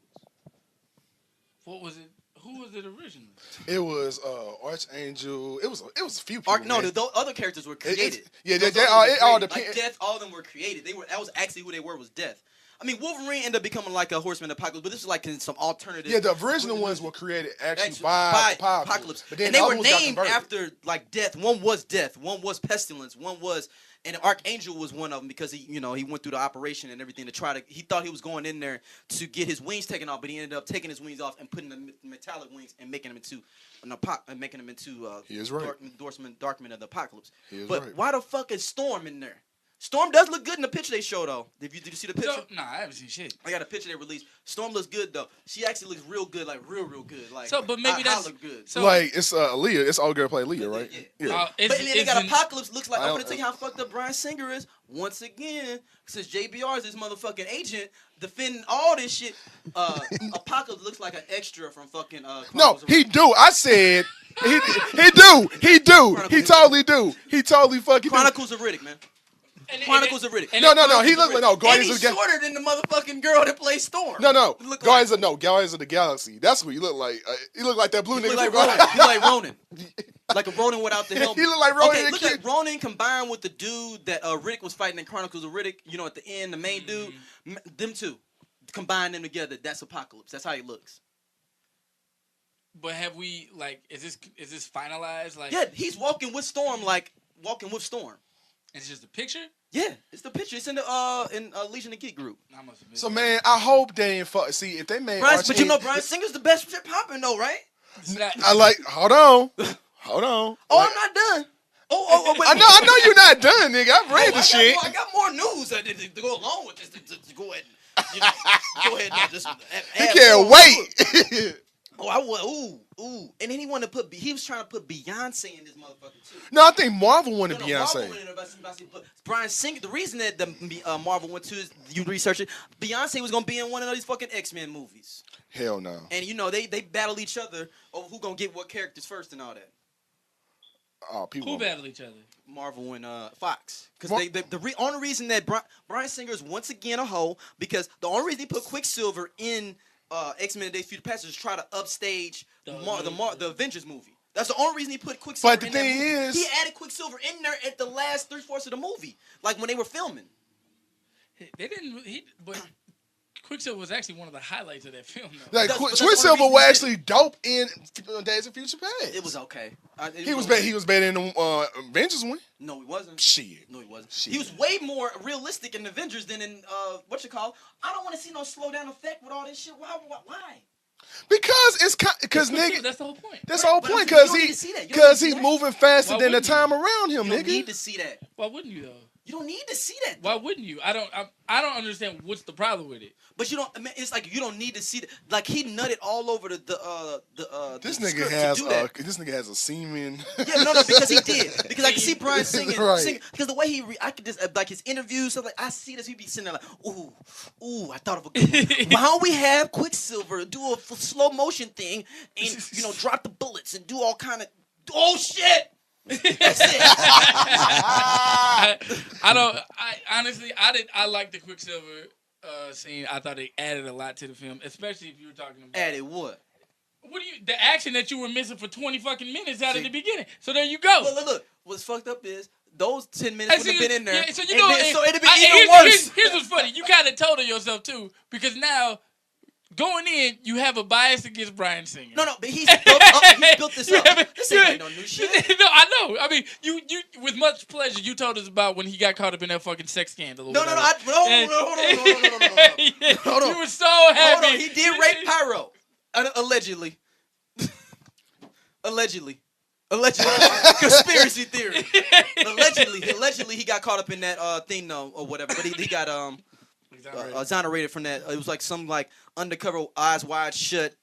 What was it? Who was it originally? It was Archangel. It was a few people. The other characters were created. It all depends. Like Death, all of them were created. That was actually who they were. Was Death. I mean, Wolverine ended up becoming like a horseman of apocalypse, but this is like some alternative. Yeah, the original ones were created actually by Apocalypse. But then they were named after like Death. One was Death. One was Pestilence. One was, and Archangel was one of them because he went through the operation and everything to try to. He thought he was going in there to get his wings taken off, but he ended up taking his wings off and putting the metallic wings and making them into Darkman of the Apocalypse. But why the fuck is Storm in there? Storm does look good in the picture they show though. Did you see the picture? Nah, I haven't seen shit. I got a picture they released. Storm looks good though. She actually looks real good, like real good. Like but maybe that's look good. So like it's Leah. It's all girl play Leah, right? Yeah. But then they got Apocalypse. Looks like I'm gonna tell you how fucked up Bryan Singer is once again. Since JBR is his motherfucking agent defending all this shit. Apocalypse looks like an extra from fucking. No, he do. I said he do. He totally do. He totally fucking. Chronicles of Riddick, man. Chronicles of Riddick. No. He looks like Guardians of the Galaxy. He's shorter than the motherfucking girl that plays Storm. No. Guardians of the Galaxy. That's what you look like. You look like that blue nigga. He look like Ronan. Like a Ronan without the helmet. He look like Ronan. Okay, look like Ronan combined with the dude that Riddick was fighting in Chronicles of Riddick. You know, at the end, the main dude. Them two. Combine them together. That's Apocalypse. That's how he looks. But have we is this finalized? Like, yeah, he's walking with Storm. It's just a picture? Yeah, it's the picture. It's in the Legion of Geek group. So man, I hope they ain't fuck. See if they made. But you know, Bryan Singer's the best shit popping though, right? I like. Hold on. Oh, I'm not done. Wait. I know you're not done, nigga. I've read the shit. I got more news to go along with this. To go ahead. Go ahead now. Just you can't wait. I would. Ooh. Ooh, and then he wanted to he was trying to put Beyonce in this motherfucker too. No, I think Marvel wanted No, Beyonce. Marvel wanted but Bryan Singer. The reason that the Marvel went to is you research it. Beyonce was gonna be in one of these fucking X-Men movies. Hell no. And you know they battle each other over who gonna get what characters first and all that. Oh, people. Who battle each other? Marvel and Fox, because the only reason that Bryan Singer is once again a hoe, because the only reason he put Quicksilver in X-Men: Days of Future Past is to try to upstage the Avengers movie. That's the only reason he put Quicksilver. But the thing is, he added Quicksilver in there at the last 3/4 of the movie, like when they were filming. They didn't. But Quicksilver was actually one of the highlights of that film, though. Like Quicksilver was actually dope in Days of Future Past. It was okay. He was better in the Avengers one. No, he wasn't. Shit. No, he wasn't. Shit. He was way more realistic in Avengers than in I don't want to see no slow down effect with all this shit. Why? Because nigga. That's the whole point. That's the whole point. Because he's moving faster than the time around him, nigga. You don't need to see that. Why wouldn't you though? You don't need to see that. Why wouldn't you? I don't understand what's the problem with it. But you don't. I mean, it's like you don't need to see that. Like he nutted all over the This the nigga has a semen. Yeah, no, because he did. Because I can see Bryan singing, right. because the way I could just like his interviews, stuff like I see this. He be sitting there like, ooh, I thought of a good one. Why don't we have Quicksilver do a slow motion thing and drop the bullets and do all kind of shit. That's it. I like the Quicksilver scene. I thought it added a lot to the film, especially if you were talking about added what? The action that you were missing for 20 fucking minutes out of the beginning. So there you go. Look. What's fucked up is those 10 minutes would have been in there. Yeah, so you know, so it'd be even worse. Here's what's funny. You kind of told on yourself too, because now going in, you have a bias against Bryan Singer. No, but he's built this up. This ain't like no new shit. No, I know. I mean, you with much pleasure, you told us about when he got caught up in that fucking sex scandal. No. Hold on. You were so happy. Hold on. He did rape Pyro. Allegedly. Conspiracy theory. Allegedly he got caught up in that thing though or whatever. But he got exonerated from that. It was like some like undercover eyes wide shut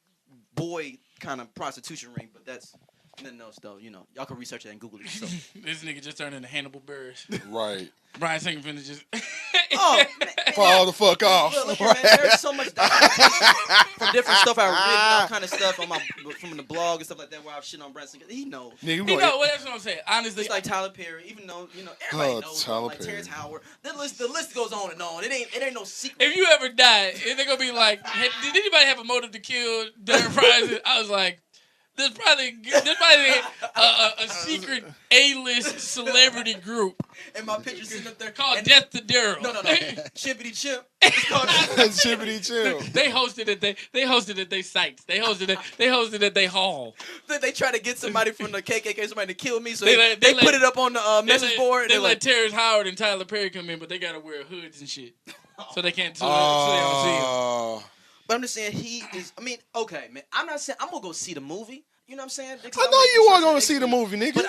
boy kind of prostitution ring, but that's nothing else though. Y'all can research that and Google it yourself. This nigga just turned into Hannibal Buress. Right. Bryan Singer finna just fall the fuck off. Look here, man, there's so much from different stuff I've written, all kind of stuff from the blog and stuff like that where I've shit on Bryan Singer. He knows. He knows. Well, that's what I'm saying. Honestly, it's like Tyler Perry, even though everybody knows. Like Terrence Howard. The list goes on and on. It ain't no secret. If you ever die, they're gonna be like, hey, did anybody have a motive to kill Darren Bryan? I was like, there's probably a secret A-list celebrity group. And my picture's sitting up there called Death to Daryl. No. Chippity Chip. It's called Chippity Chip. They hosted at their sites. They hosted at their hall. They try to get somebody from the KKK, somebody to kill me, so they put it up on the message board. They let Terrence Howard and Tyler Perry come in, but they gotta wear hoods and shit, so they can't. So they don't see him. But I'm just saying he is. I mean, okay, man. I'm not saying I'm gonna go see the movie. You know what I'm saying? I know you are gonna see the movie, nigga. But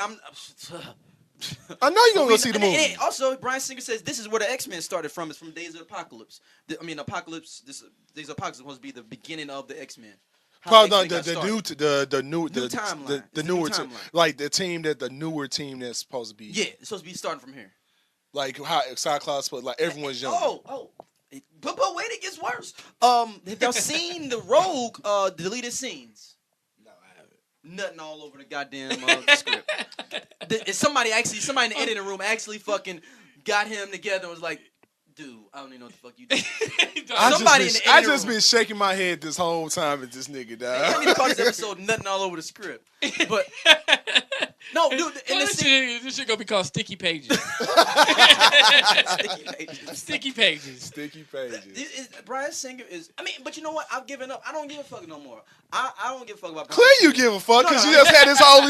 I know you're gonna go see the movie. And also, Bryan Singer says this is where the X-Men started from. It's from Days of Apocalypse. Days of Apocalypse is supposed to be the beginning of the X-Men. Probably the newer timeline. Like the newer team that's supposed to be. Yeah, it's supposed to be starting from here. Like how Cyclops, but like everyone's young. Oh. But wait, it gets worse. Have y'all seen the Rogue deleted scenes? No, I haven't. Nothing all over the goddamn script. Somebody in the editing room actually fucking got him together and was like, dude, I don't even know what the fuck you did. I just been shaking my head this whole time at this nigga, dog. I didn't even call this episode nothing all over the script. But no, dude, this shit gonna be called Sticky Pages. Sticky Pages. Bryan Singer is. I mean, but you know what? I've given up. I don't give a fuck no more. I don't give a fuck about. Clear you give a fuck because you just had this whole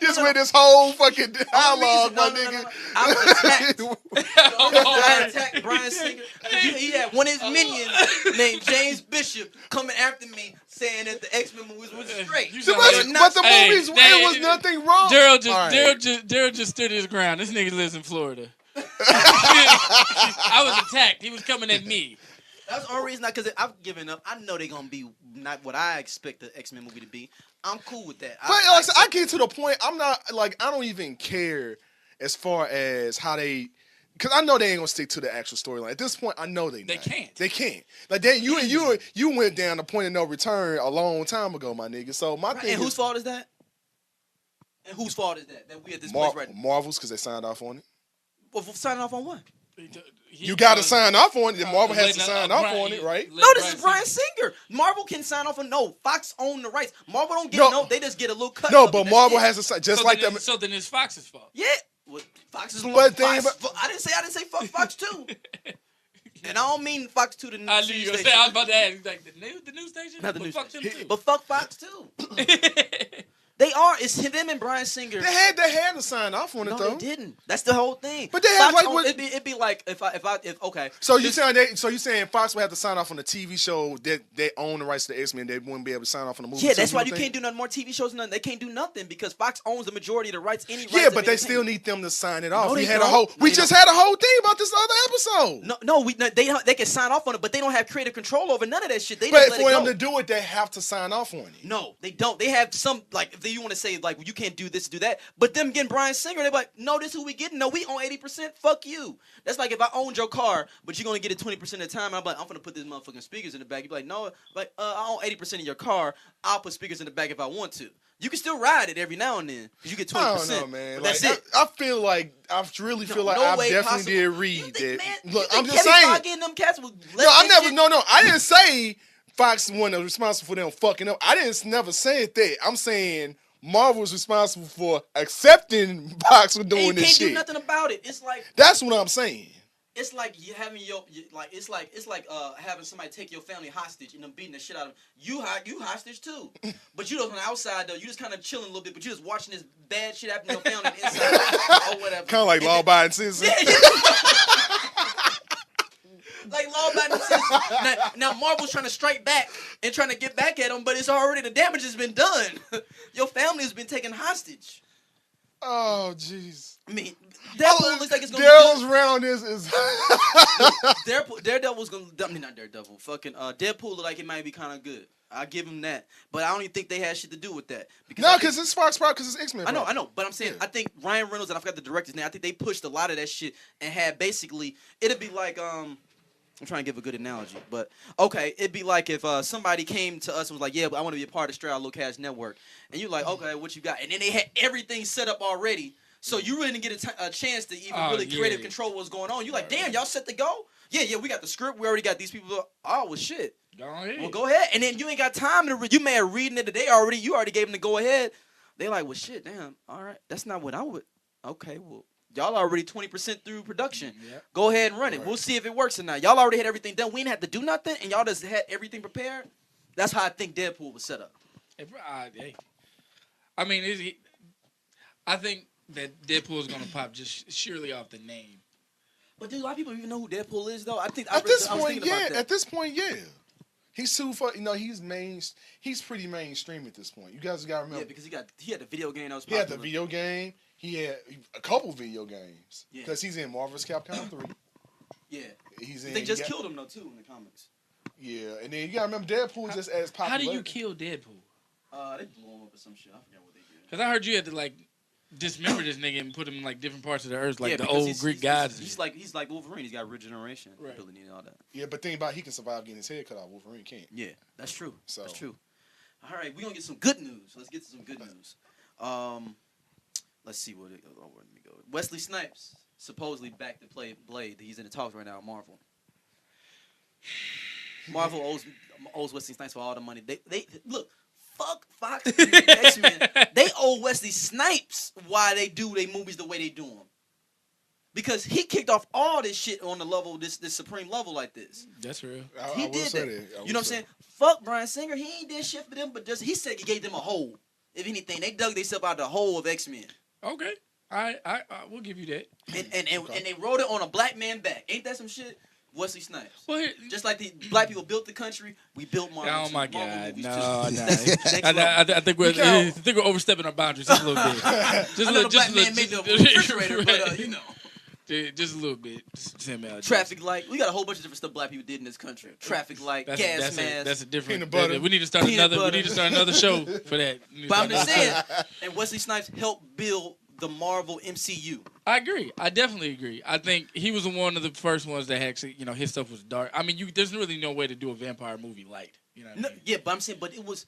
just with this whole fucking dialogue, my nigga. I was attacked. I attacked Bryan Singer. He had one of his minions named James Bishop coming after me saying that the X-Men movies was straight. But the movies, it was nothing wrong. Daryl just stood his ground. This nigga lives in Florida. I was attacked. He was coming at me. That's the only reason. Because I've given up. I know they're gonna be not what I expect the X-Men movie to be. I'm cool with that. But I get to the point. I'm not like I don't even care as far as how they. Because I know they ain't gonna stick to the actual storyline. At this point, I know they can't. They can't. Like you went down the point of no return a long time ago, my nigga. So my thing. And whose fault is that? And whose fault is that? That we at this place right now? Marvel's, because they signed off on it. Well, signing off on what? You got to sign off on it. Marvel has to sign off on it, right? No, this is Bryan Singer. Marvel can sign off on Fox own the rights. Marvel don't get they just get a little cut. No, but Marvel has to sign just like them. So then it's Fox's fault. Yeah, well, Fox is. But I didn't say fuck Fox 2. And I don't mean Fox 2 the news I station. was about to ask, like the news station. Not the news fuck station. them too. But fuck Fox 2. They are. It's them and Bryan Singer. They had to sign off on it no, though. they didn't. That's the whole thing. But they have like what? It'd be like if okay. So you saying Fox would have to sign off on the TV show that they own the rights to the X-Men. They wouldn't be able to sign off on the movie. Yeah, that's why you can't do nothing more TV shows. Nothing. They can't do nothing because Fox owns the majority of the rights. Yeah, but they still need them to sign it off. No, We they had don't. we just had a whole thing about this other episode. They can sign off on it, but they don't have creative control over none of that shit. They But just let for it them go. to do it, they have to sign off on it. No, they don't. They have some like if you want to say like you can't do this, do that. But them getting Bryan Singer, they're like, no, this is who we getting. No, we own 80%. Fuck you. That's like if I owned your car, but you're gonna get it 20% of the time. I'm like, I'm gonna put these motherfucking speakers in the back. You're like, no, like I own 80% of your car. I'll put speakers in the back if I want to. You can still ride it every now and then because you get 20%. I don't know, man. That's like, it. I feel like I really feel like I definitely possible. did read that. Man, Look, I'm just Kevin saying. Feige and them cats will I didn't say Fox wasn't responsible for them fucking up. I didn't never say that. I'm saying Marvel was responsible for accepting Fox for doing this shit. You can't do nothing about it. It's like that's what I'm saying. It's like you having it's like having somebody take your family hostage and them beating the shit out of them. You hostage too, but you on the outside though. You just kind of chilling a little bit, but you just watching this bad shit happen to your family on the inside or whatever. Kind of like Law Abiding Citizen. Like Law Abiding Citizen. Now Marvel's trying to strike back and trying to get back at them, but it's already the damage has been done. Your family has been taken hostage. Oh jeez. I mean, Daredevil looks like it's gonna Daryl's be round is Daredevil's gonna. I mean, not Daredevil. Fucking Deadpool look like it might be kind of good. I give him that, but I don't even think they had shit to do with that. Because it's Fox Pro, because it's X-Men. I know, but I'm saying I think Ryan Reynolds and I forgot the director's name. I think they pushed a lot of that shit and had basically it'd be like I'm trying to give a good analogy, but okay, it'd be like if somebody came to us and was like, yeah, I want to be a part of Straight Outta Low Cash Network, and you're like, okay, what you got? And then they had everything set up already, so you really didn't get a chance to even really creative control what's going on. You're like, damn, y'all set to go? Yeah, we got the script, we already got these people. Oh, well, shit. Go ahead. Well, go ahead, and then you ain't got time to. You may have reading it today already. You already gave them the go ahead. They like, well, shit, damn. All right, that's not what I would. Okay, well. Y'all already 20% through production. Yep. Go ahead and run it. Right. We'll see if it works or not. Y'all already had everything done. We didn't have to do nothing, and y'all just had everything prepared. That's how I think Deadpool was set up. I mean, I think that Deadpool is gonna pop just surely off the name. But do a lot of people even know who Deadpool is, though? I think at this point, yeah. He's too far. He's pretty mainstream at this point. You guys gotta remember. Yeah, because he had the video game that was He popular. had the video game. He had a couple video games because he's in Marvel's Capcom 3. Yeah, he's in. They just killed him though too in the comics. Yeah, and then you gotta remember Deadpool just as popular. How do you kill Deadpool? They blew him up or some shit. I forgot what they did. Because I heard you had to like dismember this nigga and put him in like different parts of the earth, like the old Greek gods. He's like Wolverine. He's got regeneration ability and all that. Yeah, but think about he can survive getting his head cut off. Wolverine can't. Yeah, that's true. That's true. All right, we're gonna get some good news. Let's get to some good news. Let's see where let me go. Wesley Snipes supposedly back to play Blade. He's in the talks right now at Marvel. Marvel owes Wesley Snipes for all the money. They look. Fuck Fox and X-Men. They owe Wesley Snipes why they do their movies the way they do them. Because he kicked off all this shit on the level, this supreme level like this. That's real. He did that. You know what I'm saying? Fuck Bryan Singer. He ain't did shit for them, but just he said he gave them a hole. If anything, they dug themselves out the hole of X-Men. Okay. I will give you that. And they wrote it on a black man back. Ain't that some shit? Wesley Snipes. Well, just like the black people built the country, we built Marvel. Oh my God! No. I think we're overstepping our boundaries just a little bit. Just a little black man made the refrigerator, but you know. Just a little bit. Samuel L. Traffic light. We got a whole bunch of different stuff black people did in this country. Traffic light, gas mask. That's a different. Peanut butter. We need to start Peanut another. butter. We need to start another show for that. But I'm just saying, and Wesley Snipes helped build the Marvel MCU. I agree. I definitely agree. I think he was one of the first ones that actually, his stuff was dark. I mean, there's really no way to do a vampire movie light. You know what I mean? Yeah, but I'm saying, but it was,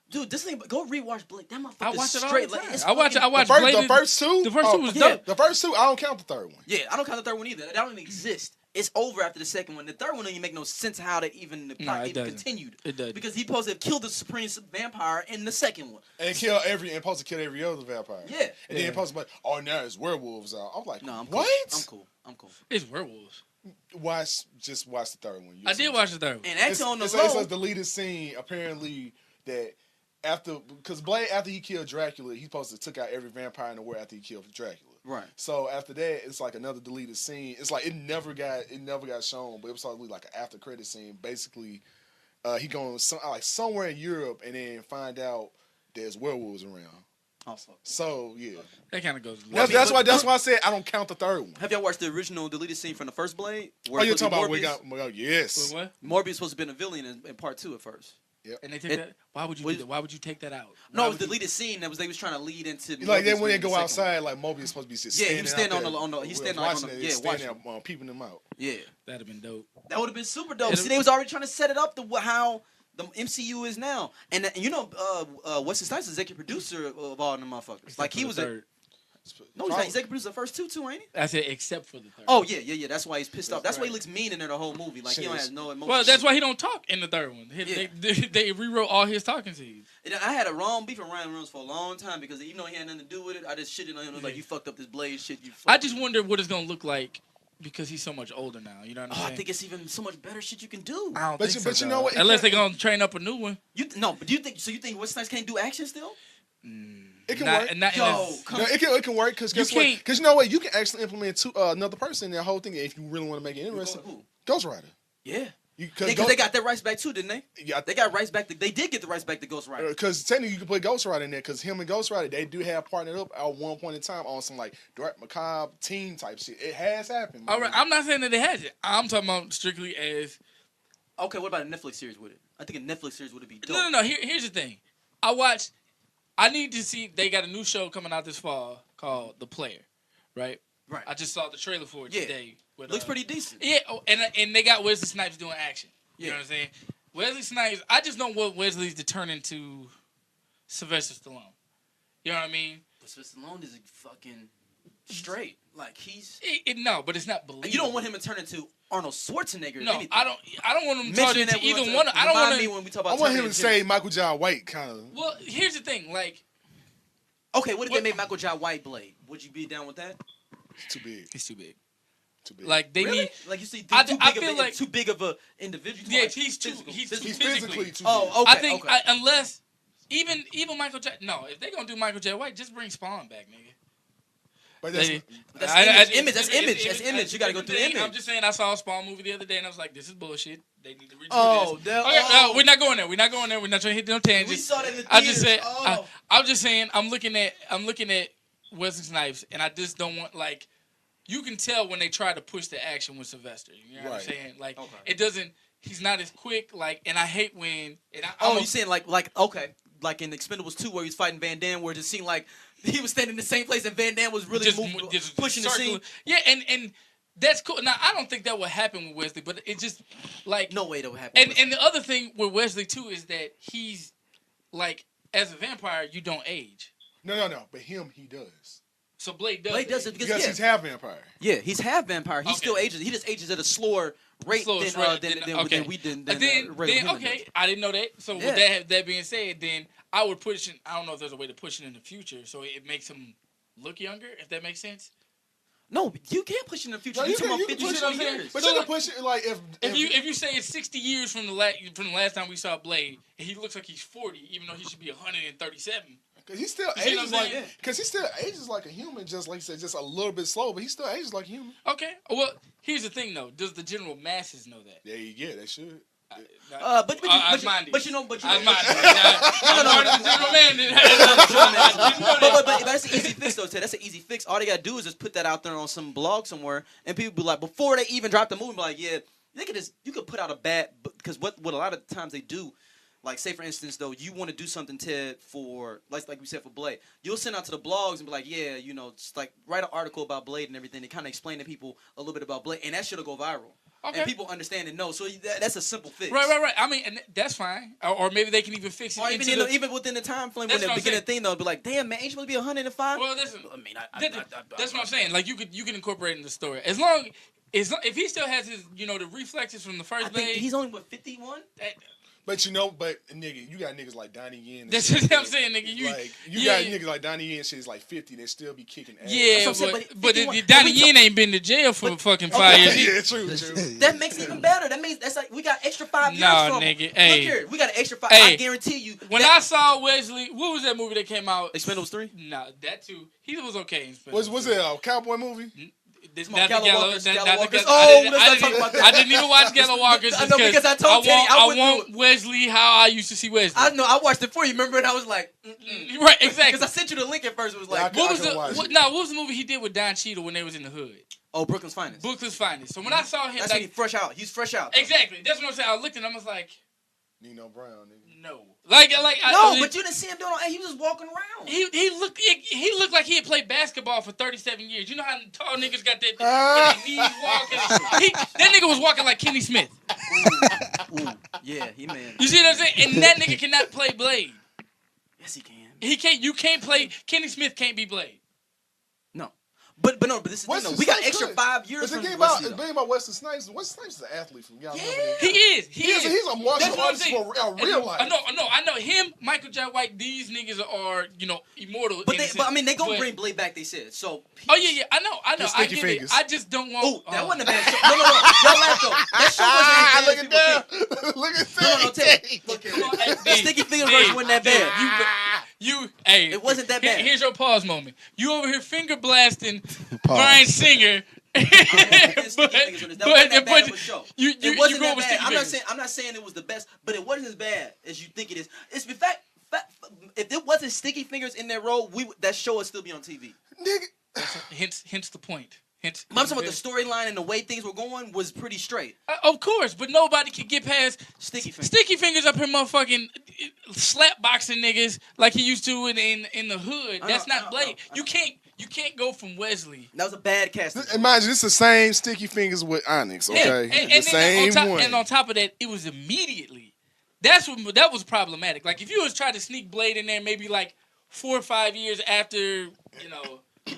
dude. This thing, go rewatch Blade. That motherfucker I watch it all straight. the time. Like, it's I watch The Blade. first two? The first two was yeah. dope. The first two, I don't count the third one. Yeah, I don't count the third one either. That don't even exist. It's over after the second one. The third one don't even make no sense how that even the plot it even doesn't. continued. It doesn't. Because he supposed to have killed the supreme vampire in the second one. And supposed to kill every other vampire. Yeah. And then supposed to be like, oh, now it's werewolves out. I'm like, No, I'm what? cool. I'm cool. It's werewolves. Watch the third one. I did watch the third one. And actually on the it's low, a deleted scene, apparently, that because Blade, after he killed Dracula, he supposed to took out every vampire in the world after he killed Dracula. right. So after that, it's like another deleted scene. It's like it never got shown, but it was probably like an after credit scene. Basically, he going somewhere in Europe and then find out there's werewolves around. Also, So yeah, That kind of goes. that's why I said I don't count the third one. have y'all watched the original deleted scene from the first Blade? Oh, you're talking about yes. What? Morbius supposed to be a villain in part 2 at first. And they take that. Why would you? Do that? Why would you take that out? No, Why it was would you- deleted scene that they was trying to lead into. Like then Morbius when they being go the second outside, like Mobius supposed to be just Yeah, he was standing out on there. the- he's standing like watching on the- it, yeah, standing watching. there, peeping them out. one. Yeah, That'd have been dope. that would have been super dope. And See, they was already trying to set it up to how the MCU is now, and Wesley Snipes is executive producer of all them motherfuckers. Like he was third. no, he's not executive producer of the first two too, ain't he? I said except for the third. Oh yeah. That's why he's pissed off. That's why he looks mean in there the whole movie. Like he don't have no emotion. Well, that's why he don't talk in the third one. They rewrote all his talking scenes. And I had a wrong beef with Ryan Reynolds for a long time because even though he had nothing to do with it, I just shitted on him. I was like, you fucked up this Blade shit. I just wonder what it's gonna look like because he's so much older now. You know what I'm saying? I think it's even so much better shit you can do. I don't But think you so, know dog. what? Unless they're gonna train up a new one. But you think Wesley Snipes can't do action still? It can Not- work. not in Yo, this- come No, it can work because guess what? can't- Because you know what? You can actually implement another person in that whole thing if you really want to make it interesting. Who? Ghost Rider. Yeah. Because Because they got their rights back too, didn't they? Yeah. They got rights back. They did get the rights back to Ghost Rider. Because technically you can put Ghost Rider in there because him and Ghost Rider, they do have partnered up at one point in time on some like direct macabre team type shit. It has happened. All right, I'm not saying that it hasn't. I'm talking about strictly as Okay, what about a Netflix series with it? I think a Netflix series would be dope. no. Here's the thing. I need to see. They got a new show coming out this fall called The Player, right? Right. I just saw the trailer for it today. With, Looks pretty decent. Yeah, and they got Wesley Snipes doing action. You Yeah. know what I'm saying? Wesley Snipes. I just don't want Wesley's to turn into Sylvester Stallone. You know what I mean? But Sylvester Stallone is fucking straight. Like he's. No, but it's not believable. You don't want him to turn into Arnold Schwarzenegger. No, if anything. I don't want him to turn Mention into that either one. I don't remind want me to. when we talk I about. want him to Terminator say Genysis. Michael John White kind of. Well, here's the thing. Like, Okay, what if What- they made Michael John White Blade? Would you be down with that? It's too big. he's too big. Too big. Like they Really? need. Like you see, I too, feel like- too big of a individual. Yeah, Like, he's too. physical, He's physical. He's physically. physically too big. Oh, okay. I think okay. unless even Michael J. No, if they gonna do Michael J. White, just bring Spawn back, nigga. But that's, That's image. That's image. You gotta go through the image. I'm just saying, I saw a Spawn movie the other day, and I was like, "This is bullshit. They need to redo Oh, this." that- Okay, oh. no, we're not going there. We're not going there. We're not trying to hit no tangents. We saw that in the I just said, theaters. Oh. I'm just saying, I'm looking at Wesley Snipes, and I just don't want like. You can tell when they try to push the action with Sylvester. You know what I'm Right. saying? Like Okay. it doesn't. He's not as quick. Like, and I hate when. And Oh, you saying like okay, like in Expendables 2 where he was fighting Van Damme, where it just seemed like he was standing in the same place and Van Damme was really moving, pushing the scene. Yeah, and that's cool. Now I don't think that would happen with Wesley, but it just like No way that would happen. And the other thing with Wesley too is that he's like as a vampire, you don't age. no. But him, he does. So Blade does. Blade does it age. because Because he's half vampire. he's half vampire. He Okay. still ages. He just ages at a slower rate Slower than rate we did. Then okay, I didn't know that. So Yeah. with that being said, then I would push it. I don't know if there's a way to push it in the future, so it makes him look younger. If that makes sense. No, you can't push it in the future. No, you you talking can- about you can 50 push it, I'm 20 saying. years. But So you can like- push it like If you say it's 60 years from the last time we saw Blade, and he looks like he's 40, even though he should be 137. Because he still You see what ages I'm like saying? because he still ages like a human, just like you said, just a little bit slow, but he still ages like a human. Okay. Well, here's the thing though. Does the general masses know that? Yeah, they should. But you know, but that's an easy fix though. Ted. That's an easy fix. All they gotta do is just put that out there on some blog somewhere, and people be like, before they even drop the movie, be like, yeah, you could put out a bad, because what a lot of times they do. Like, say, for instance, though, you want to do something, Ted, for, like we said, for Blade. You'll send out to the blogs and be like, yeah, you know, just like write an article about Blade and everything and kind of explain to people a little bit about Blade. And that shit'll go viral. Okay. And people understand and know. So that's a simple fix. Right. I mean, and that's fine. Or maybe they can even fix it. Or even within the time frame when they begin the thing, they'll be like, damn, man, ain't supposed to be 105? Well, listen, that's what I'm saying. Like, you can incorporate it in the story. As long if he still has his, you know, the reflexes from the first Blade. He's only, 51? But nigga, you got niggas like Donnie Yen. That's what I'm saying, nigga. You got niggas like Donnie Yen, shit's like 50, they still be kicking ass. Yeah, but Donnie Yen ain't been to jail for fucking 5 years. Yeah, true. That makes it even better. That means that's like we got extra 5 years from him. Nigga, hey. Look here, we got an extra 5. I guarantee you. When I saw Wesley, what was that movie that came out? Expendables 3? No, that too. He was okay in Expendables. Was it a cowboy movie? Let's not talk about that. I didn't even watch Gallo Walkers. I know because I told Teddy I want Wesley how I used to see Wesley. I know. I watched it for you. Remember? And I was like, right, exactly. Because I sent you the link at first. It was like, what was the movie he did with Don Cheadle when they was in the hood? Oh, Brooklyn's Finest. Brooklyn's Finest. So when I saw him, that's when he's fresh out. He's fresh out. Exactly. That's what I'm saying. I looked at him. I was like, Nino Brown, nigga. No. But you didn't see him doing it. He was just walking around. He looked like he had played basketball for 37 years. You know how tall niggas got that knees walking? That nigga was walking like Kenny Smith. Ooh. Yeah, he man. You see what I'm saying? And that nigga cannot play Blade. Yes, he can. He can't. You can't play. Kenny Smith can't be Blade. No. But this is we got extra 5 years. But the thing about Wesley Snipes. Wesley Snipes is an athlete from y'all. Yeah, he is. He's a martial artist for real life. I know him. Michael J. White. These niggas are immortal. But I mean they gonna bring Blade back. They said so. Oh yeah. I know. I get it. I just don't want. Oh, that wasn't a bad show. No. Y'all laughed though. That show wasn't as bad. Look at that. Look at that. Look here. The Sticky Fingers version wasn't that bad. It wasn't that bad. Here's your pause moment. You over here finger blasting Bryan Singer. I'm not saying it was the best, but it wasn't as bad as you think it is. It's in fact, if there wasn't Sticky Fingers in that role, that show would still be on TV. Nigga. Hence the point. I'm talking about the storyline and the way things were going was pretty straight. Of course, but nobody could get past Sticky Fingers. Sticky Fingers up here, motherfucking slap boxing niggas like he used to in the hood. That's not Blade. You can't go from Wesley. That was a bad casting. Imagine it's the same Sticky Fingers with Onyx. Okay, and the same one. And on top of that, it was immediately. That was problematic. Like if you was trying to sneak Blade in there, maybe like 4 or 5 years after,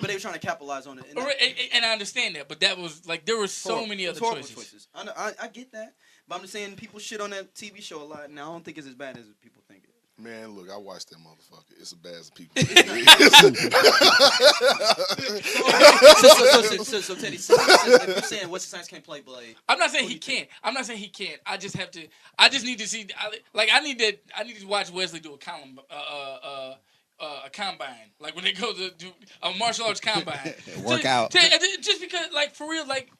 But they were trying to capitalize on it. And I understand that, but that was like there were so many other choices. I get that, but I'm just saying people shit on that TV show a lot, and I don't think it's as bad as people think it. Man, look, I watched that motherfucker. It's as bad as people. So Teddy, if you're saying Wesley Snipes can't play Blade, I'm not saying he can't. I just have to. I just need to see. I need to watch Wesley do a combine, like when they go to do a martial arts combine. Workout. Just because, like, for real, like,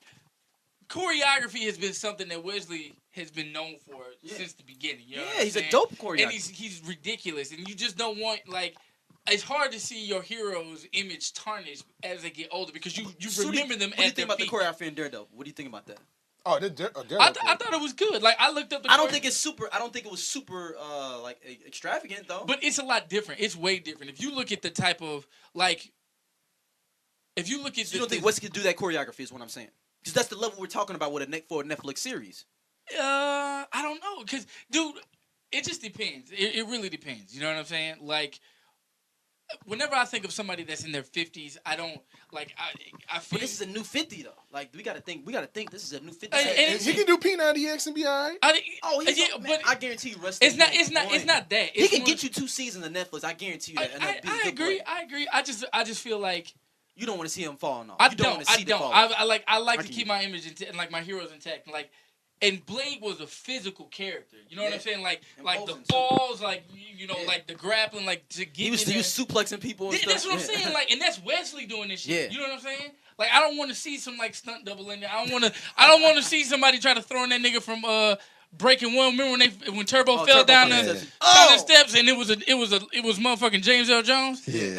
choreography has been something that Wesley has been known for since the beginning. You know what I'm he's saying? a dope choreographer. And he's ridiculous, and you just don't want, like, it's hard to see your hero's image tarnished as they get older because you remember them at their peak. What do you think about the choreography in Daredevil? What do you think about that? Oh, I thought it was good. Like I looked up. I don't think it was super like extravagant though. But it's a lot different. It's way different. If you look at the type of like, if you look at, you don't think Wesley could do that choreography? Is what I'm saying. Because that's the level we're talking about with for a Netflix series. I don't know. Because dude, it just depends. It really depends. You know what I'm saying? Like. Whenever I think of somebody that's in their 50s, I don't like. I feel. But this is a new 50 though. Like we gotta think. This is a new 50. And he can do P90X and be alright. But I guarantee you, it's not that. He can get you 2 seasons of Netflix. I guarantee you that. I agree. I just feel like you don't want to see him falling off. I don't. I like to keep my image and like my heroes intact. Like. And Blade was a physical character. You know what I'm saying? Like the balls, like like the grappling, like to get. He was suplexing people. And stuff. That's what I'm saying. Like, and that's Wesley doing this shit. Yeah. You know what I'm saying? Like, I don't want to see some like stunt double in there. I don't want to see somebody try to throw in that nigga breaking one. Remember when Turbo fell Turbo down fell the down. steps and it was motherfucking James L. Jones. Yeah.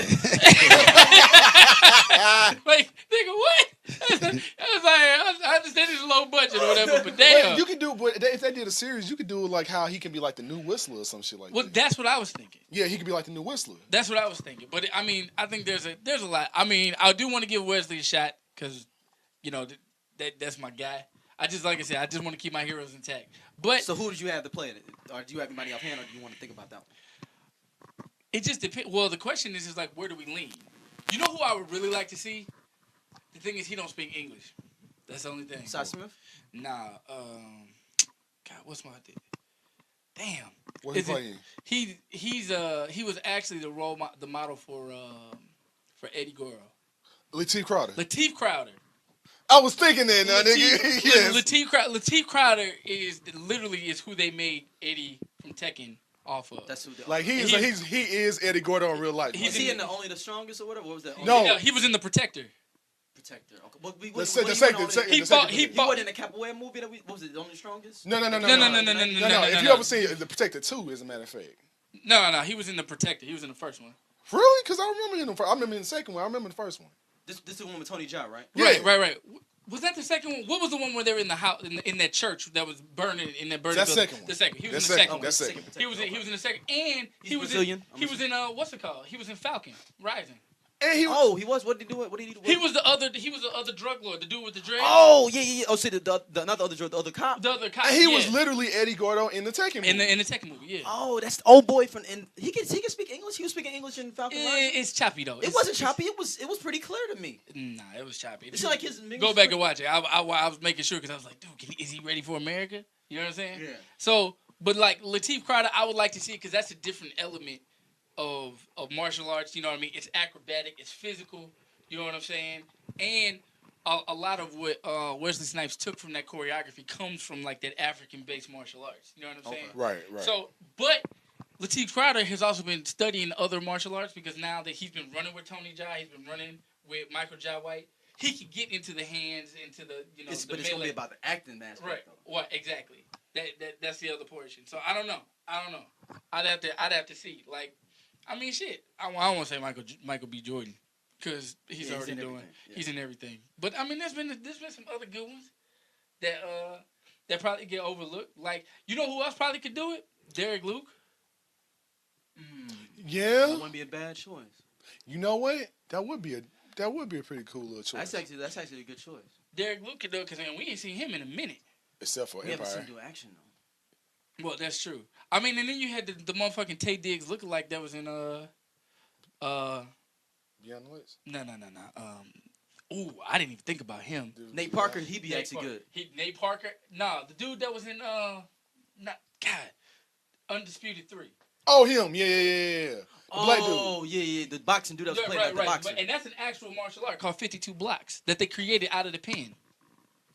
Like nigga, what? I understand it's low budget or whatever, but damn. But you can do, but if they did a series, you could do like how he can be like the new Whistler or some shit like Well, that. that's what I was thinking. Yeah, he could be like the new Whistler. That's what I was thinking. But I mean, I think there's a lot. I mean, I do want to give Wesley a shot because, you know, that's my guy. I just like I said, I just want to keep my heroes intact. But so who did you have to play it? Or do you have anybody offhand, or do you want to think about that one? It just depends. Well, the question is like, where do we lean? You know who I would really like to see? The thing is, he don't speak English. That's the only thing. Cy Smith? Nah. God, what's my idea? Damn. What he playing? He was actually the model for Eddie Gordo. Lateef Crowder. Lateef Crowder. I was thinking that now, nigga. Yes. Lateef Crowder is who they made Eddie from Tekken off of. That's who. Like he is Eddie Gordo in real life. Is he in the Only the Strongest or whatever? What was that? No. He was in the Protector. Protector. Okay. But He he wasn't in the Capoeira movie. What was it? The Only the Strongest? No. No. If you ever seen The Protector 2, as a matter of fact. No. He was in the Protector. He was in the first one. Really? Because I remember him. I remember in the second one. I remember the first one. This is the one with Tony Jaa, right? Yeah. Right. Was that the second one? What was the one where they were in the house in that church that was burning in that burning? That's building? second one. The second. He was That's in the second. second. That's second. He was in the second, and he was Brazilian? in. He was in what's it called? He was in Falcon Rising. And he he was. What did he do? What did he do? He was the other drug lord, the dude with the dreads. Oh yeah. Oh, see the not the other drug, the other cop. The other cop. And he was literally Eddie Gordo in the Tekken movie. in the Tekken movie. Yeah. Oh, that's the old boy from. And he can speak English. He was speaking English in Falcon Rising. It's choppy though. It wasn't choppy. It was pretty clear to me. Nah, it was choppy. It's like his. Go back and watch it. I was making sure because I was like, dude, is he ready for America? You know what I'm saying? Yeah. So, but like Lateef Crowder, I would like to see it because that's a different element of martial arts. You know what I mean? It's acrobatic. It's physical. You know what I'm saying? And a lot of what Wesley Snipes took from that choreography comes from like that African-based martial arts. You know what I'm saying? Right. So, but Lateef Crowder has also been studying other martial arts because now that he's been running with Tony Jaa, he's been running with Michael Jai White. He can get into the hands, into the But it's gonna be about the acting aspect. Right. What exactly? That's the other portion. So I don't know. I'd have to see. Like, I mean, shit. I won't say Michael B. Jordan because he's already doing. Yeah. He's in everything. But I mean, there's been some other good ones that probably get overlooked. Like, you know who else probably could do it? Derek Luke. Yeah. That wouldn't be a bad choice. You know what? That would be a pretty cool little choice. That's actually a good choice. Derek Luke could do it because we ain't seen him in a minute. Except for we Empire. haven't seen him do action though. Well, that's true. I mean, and then you had the motherfucking Tay Diggs lookalike that was in Beyond the Lights? No. Ooh, I didn't even think about him. Nate Parker, he'd be actually good. Nate Parker? Nah, the dude that was in Undisputed 3. Oh, him. Yeah. The black dude. Oh, yeah. The boxing dude that was playing like the boxer. And that's an actual martial art called 52 Blocks that they created out of the pen.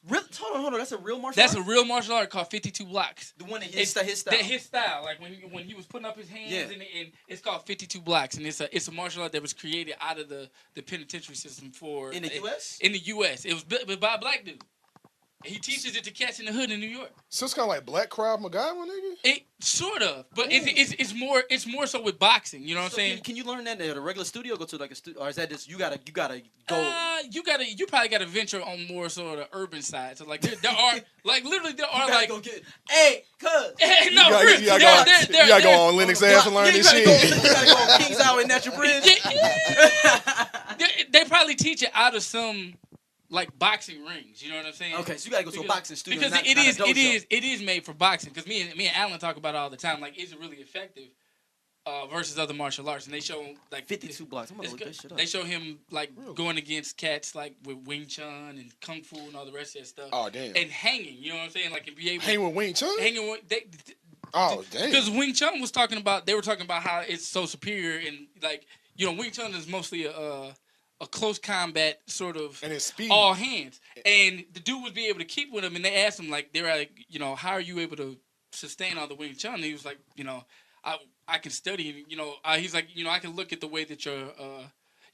Hold on. That's a real martial art? That's a real martial art called 52 Blocks. The one that his style. His style. Like when he was putting up his hands and it's called 52 Blocks. And it's a martial art that was created out of the penitentiary system for... In the U.S.? In the U.S. It was built by a black dude. He teaches it to cats in the hood in New York. So it's kind of like Black Krav Maga, my nigga? It sort of, but it's more so with boxing. You know what I'm saying? Can you learn that at a regular studio? Or go to like a studio, or is that just you gotta go? You probably gotta venture on more sort of urban side. So like there are like literally there are like go get cuz no, you gotta go on Linux ass and learn this shit. You gotta go on Kings Hour and Natural Bridge. They probably teach it out of some. Like boxing rings, you know what I'm saying? Okay, so you gotta go to a boxing studio. Because it is made for boxing. Because me and Alan talk about it all the time. Like, is it really effective versus other martial arts? And they show like 52 blocks. I'm gonna look this shit up. They show him like going against cats like with Wing Chun and Kung Fu and all the rest of that stuff. Oh damn! And hanging, you know what I'm saying? Like, and be able hang with Wing Chun. Hanging with oh damn! Because Wing Chun they were talking about how it's so superior and like Wing Chun is mostly a close combat sort of and it's speed. All hands. And the dude would be able to keep with him and they asked him like they're like, how are you able to sustain all the Wing Chun? And he was like, I can study, he's like, I can look at the way that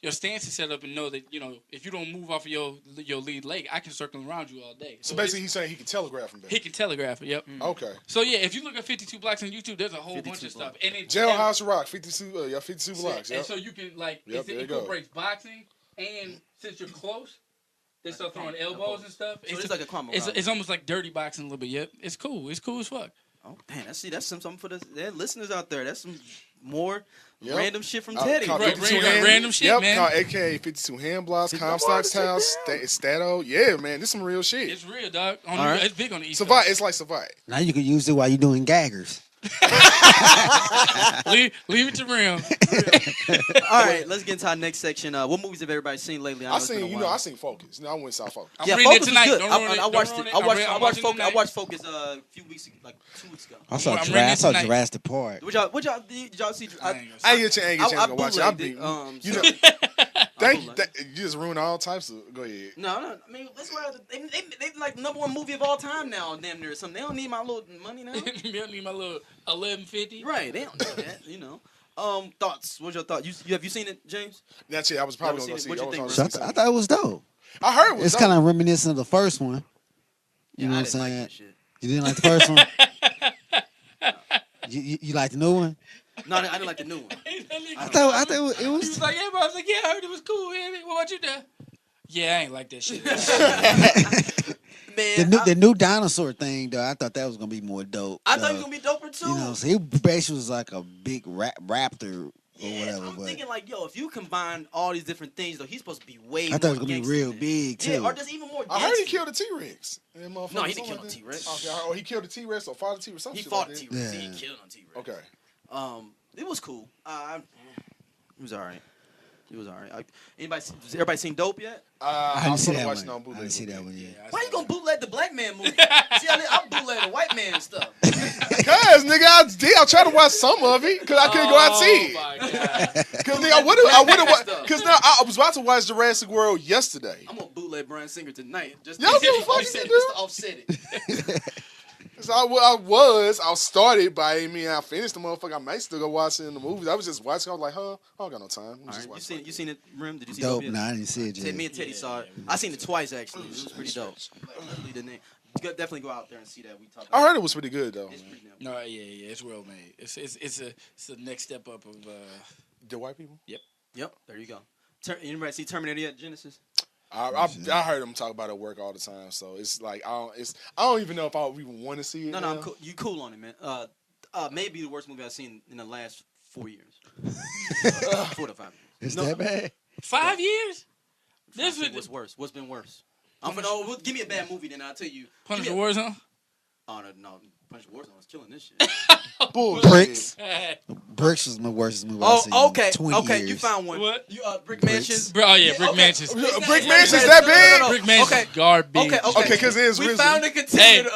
your stance is set up and know that if you don't move off of your lead leg, I can circle around you all day. So basically, he's saying he can telegraph him. He can telegraph it. Yep. Okay. So yeah, if you look at 52 blocks on YouTube, there's a whole bunch of stuff. And Jailhouse Rock, 52 blocks. And so you can it incorporates boxing, and since you're close, they start throwing elbows and stuff. So it's like a crime. It's almost like dirty boxing a little bit. Yep. It's cool. It's cool as fuck. Oh, man, that's something for the listeners out there. That's some more random shit from Teddy. Random shit, man. Called AKA 52 Hand Blocks, Comstock's House, Stato. Yeah, man, this some real shit. It's real, dog. It's big on the East Savite, Coast. it's like Savite. Now you can use it while you're doing gaggers. leave it to Rim. All right, let's get into our next section. What movies have everybody seen lately? I seen Focus. I went South Focus. Yeah, Focus was good. I watched Focus a few weeks ago, like 2 weeks ago. I saw Jurassic Park. Did y'all see? I ain't get a chance to watch it. You just ruined all types of. Go ahead. No. I mean, that's why they like the #1 movie of all time now. Damn near something. They don't need my little money now. They don't need my little 1150. Right. They don't need that. Thoughts? What's your thought? Have you seen it, James? That's it. I was probably gonna go see it. I thought it was dope. I heard it was It's kind of reminiscent of the first one. You know what I'm saying? Like you didn't like the first one? You like the new one? No, I didn't like the new one. I thought it was. He was like, yeah, I was like, yeah, I heard it was cool. What about you, there? Yeah, I ain't like that shit. Man, the new dinosaur thing, though, I thought that was gonna be more dope. I thought it was gonna be doper too. You know, so he basically was like a big raptor or whatever. I'm thinking like, if you combine all these different things, though, he's supposed to be way. I thought it was gonna be real big too. Yeah, or just even more. I heard he killed a T-Rex. No, he didn't kill a T-Rex. Okay, or he killed a T-Rex or fought a T-Rex. He fought a T-Rex. He killed a T-Rex. Okay. It was cool. It was all right. Everybody seen Dope yet? I haven't seen that one. I didn't see that one yet. Why you gonna bootleg the black man movie? See, I bootleg the white man stuff. Cause nigga, I tried to watch some of it because I couldn't go out and see it. Oh my god! Cause nigga, I would have. Cause now I was about to watch Jurassic World yesterday. I'm gonna bootleg Bryan Singer tonight. Just Y'all give a fuck just you to do? offset it. So I started, but I mean, I finished the motherfucker. I might still go watch it in the movies. I was just watching. I was like, I don't got no time. All right. You seen it, Rim? Did you see Dope? Dope? Nah, I didn't see it yet. Me and Teddy saw it. I seen it twice actually. It was pretty dope. Definitely go out there and see that. I heard it was pretty good though. It's pretty dope. No, yeah, it's well made. It's the next step up of the white people. Yep. There you go. Anybody see Terminator yet? Genesis. I heard them talk about it at work all the time, so it's like I don't even know if I even want to see it. No, I'm cool. You cool on it, man. Maybe the worst movie I've seen in the last 4 years. 4 to 5 years. Is that bad? 5 years? What's worse? What's been worse? Give me a bad movie, then I'll tell you. Punisher Warzone? Oh no, Punisher Warzone was killing this shit. Bricks. Bricks was my worst movie I've seen. Okay, years. you found one. What? You Brick Mansions. Brick Mansions. Brick Mansions that big? No. Brick Mansions garbage. Okay, because it is we RZA. found a contender.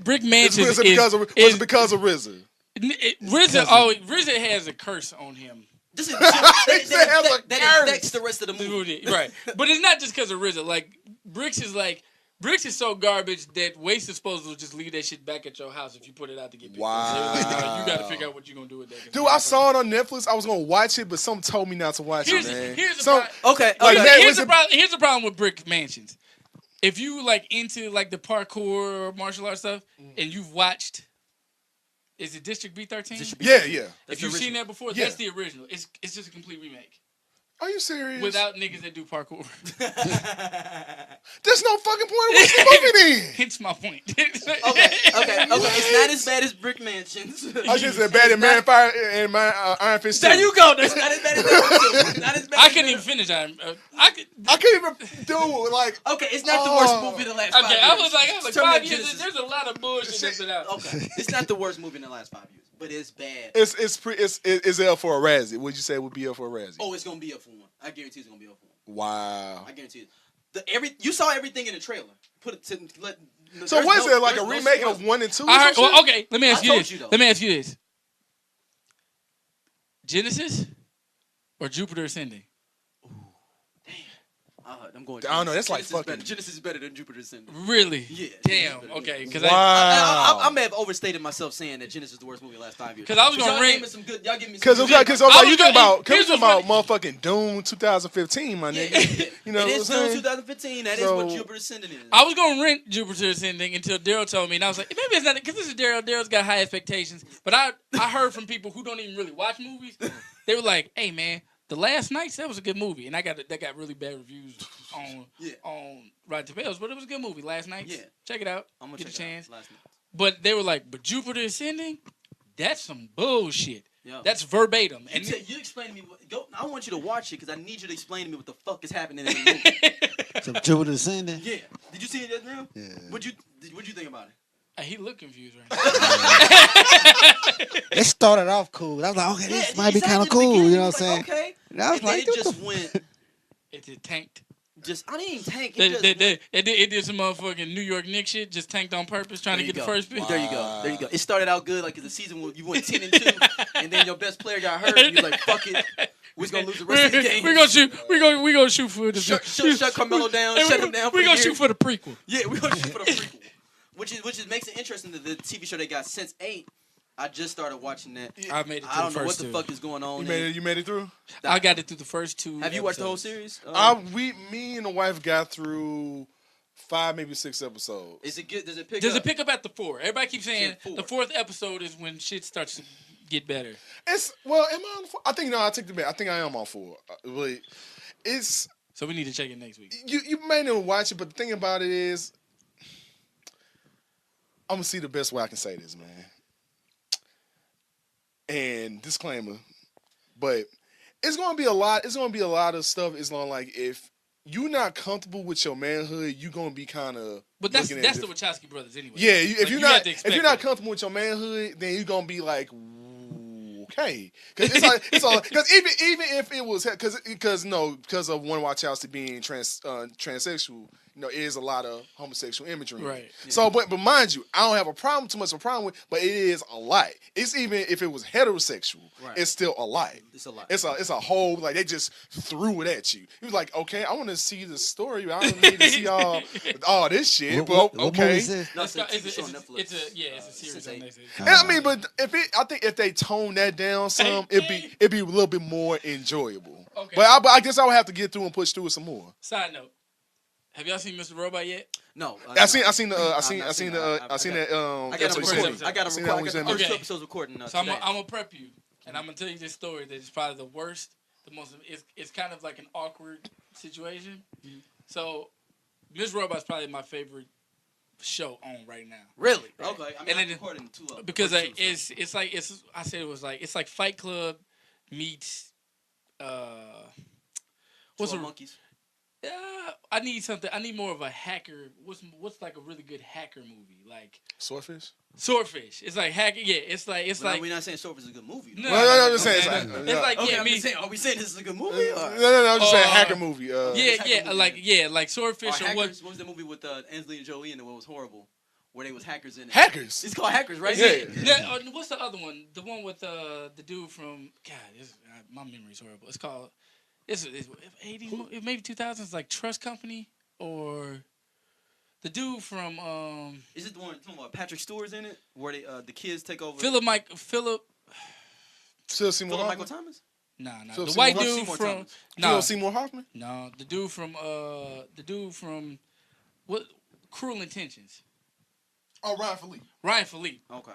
Brick Mansions Was it because of RZA? RZA has a curse on him. That affects the rest of the movie. Right. But it's not just because of RZA. Like, Bricks is so garbage that waste disposal will just leave that shit back at your house if you put it out to get picked up. Wow. So you got to figure out what you're going to do with that. Dude, I saw it on Netflix. I was going to watch it, but something told me not to watch it, man. Here's the problem with Brick Mansions. If you into the parkour or martial arts stuff and you've watched, is it District B13? Yeah. If you've seen that before, that's the original. It's just a complete remake. Are you serious? Without niggas that do parkour. There's no fucking point in watching the movie then. Hence my point. Okay. It's not as bad as Brick Mansions. I just said bad as Man Fire and Iron Fist. There you go. That's not as bad as Brick Mansions. I couldn't even finish Iron. I couldn't even do Okay, it's not the worst movie in the last 5 years. I was like 5 years. There's a lot of bullshit that's been out. Okay, it's not the worst movie in the last 5 years, but it's bad. It's up for a Razzie. Would you say it would be up for a Razzie? Oh, it's gonna be up for one. I guarantee it's gonna be up for one. Wow. I guarantee it. You saw everything in the trailer. So what is it, like a remake of 1 and 2? Okay, let me ask you this. Genesis or Jupiter Ascending? Ooh, damn. I'm going. I don't know. That's Genesis like fucking. Genesis is better than Jupiter Ascending. Really? Yeah. Damn. Okay. Because Wow. I may have overstated myself saying that Genesis is the worst movie of the last 5 years. Because I was gonna y'all rank. gave me some good. Y'all give me some. Because good. you think about here's what's funny. motherfucking Doom 2015, my nigga. You know it what I'm is Doom saying? 2015. That is what Jupiter Ascending is. I was gonna rent Jupiter Ascending until Daryl told me, and I was like, maybe it's not because this is Daryl. Daryl's got high expectations, but I heard from people who don't even really watch movies. They were like, "Hey man, The Last Nights, that was a good movie," and that got really bad reviews on Rotten Tomatoes, but it was a good movie. Last Nights, check it out. I'm gonna get a chance. But they were like, "But Jupiter Ascending, that's some bullshit. That's verbatim." And you explain to me. I want you to watch it because I need you to explain to me what the fuck is happening in the movie. So Jupiter Ascending? Yeah. Did you see it, Real? Yeah. What'd you think about it? He looked confused right now. It started off cool. I was like, okay, this might be kind of cool. You know what I'm saying? Okay. And I was like, it just went. It just tanked. I didn't even tank. It did some motherfucking New York Knicks shit. Just tanked on purpose, trying to get the first pick. There you go. It started out good, like the season you went 10-2, and then your best player got hurt. And you like, fuck it, we're gonna lose the rest of the game. We're gonna shoot. We're gonna shoot for the. Shut Carmelo down. Shut him down. We're gonna shoot for the prequel. Yeah, we're gonna shoot for the prequel. Which makes it interesting that the TV show they got since 8. I just started watching that. I made it through I don't the know what first the two. fuck is going on. You made it through? I got it through the first 2. Have you watched the whole series? Me and the wife got through 5, maybe 6 episodes. Is it good? Does it pick up? Does it pick up at the 4? Everybody keeps saying the 4th episode is when shit starts to get better. Am I on 4? I think I take the bet. I think I am on 4. Really, so we need to check it next week. You may not watch it, but the thing about it is, I'm gonna see the best way I can say this, man. And disclaimer, but it's gonna be a lot. It's gonna be a lot of stuff. It's gonna like if you're not comfortable with your manhood, you're gonna be kind of. But that's the Wachowski brothers anyway. Yeah, if you're not comfortable with your manhood, then you're gonna be like, okay, because because even if it was because of one Wachowski being transsexual. It is a lot of homosexual imagery. Right. Yeah. So, but mind you, I don't have too much of a problem with, but it is a lot. It's even if it was heterosexual, it's still a lot. It's a lot. It's a whole like they just threw it at you. He was like, okay, I want to see the story. I don't need to see all this shit. What okay. It's a series on Netflix. And I mean, but I think if they tone that down some, it'd be a little bit more enjoyable. Okay. But I guess I would have to get through and push through it some more. Side note. Have y'all seen Mr. Robot yet? No. I seen that. I got the first 2 episodes recording. So I'm gonna prep you, and I'm gonna tell you this story that is probably the worst, the most. It's kind of like an awkward situation. Mm-hmm. So, Ms. Robot's probably my favorite show on right now. Really? Right. Okay. I mean, I'm recording 2 of them. Because it's like Fight Club meets what's Monkeys. I need something. I need more of a hacker. What's like a really good hacker movie? Like Swordfish. It's like hacker. Yeah, it's like we're not saying Swordfish is a good movie. No, I'm just saying. Are we saying this is a good movie? No, I'm just saying hacker movie. Like Swordfish. Or what was the movie with Angelina Jolie and it was horrible? Where they was hackers in it. Hackers. It's called Hackers, right? Yeah. What's the other one? The one with the dude from my memory's horrible. It's called. It's 80s, maybe 2000s, like Trust Company or the dude from. Is it the one Patrick Stewart's in it, where the kids take over? Philip. Michael Thomas. Nah. The white dude from. Philip Seymour Hoffman. No, the dude from what? Cruel Intentions. Oh, Ryan Philippe. Okay.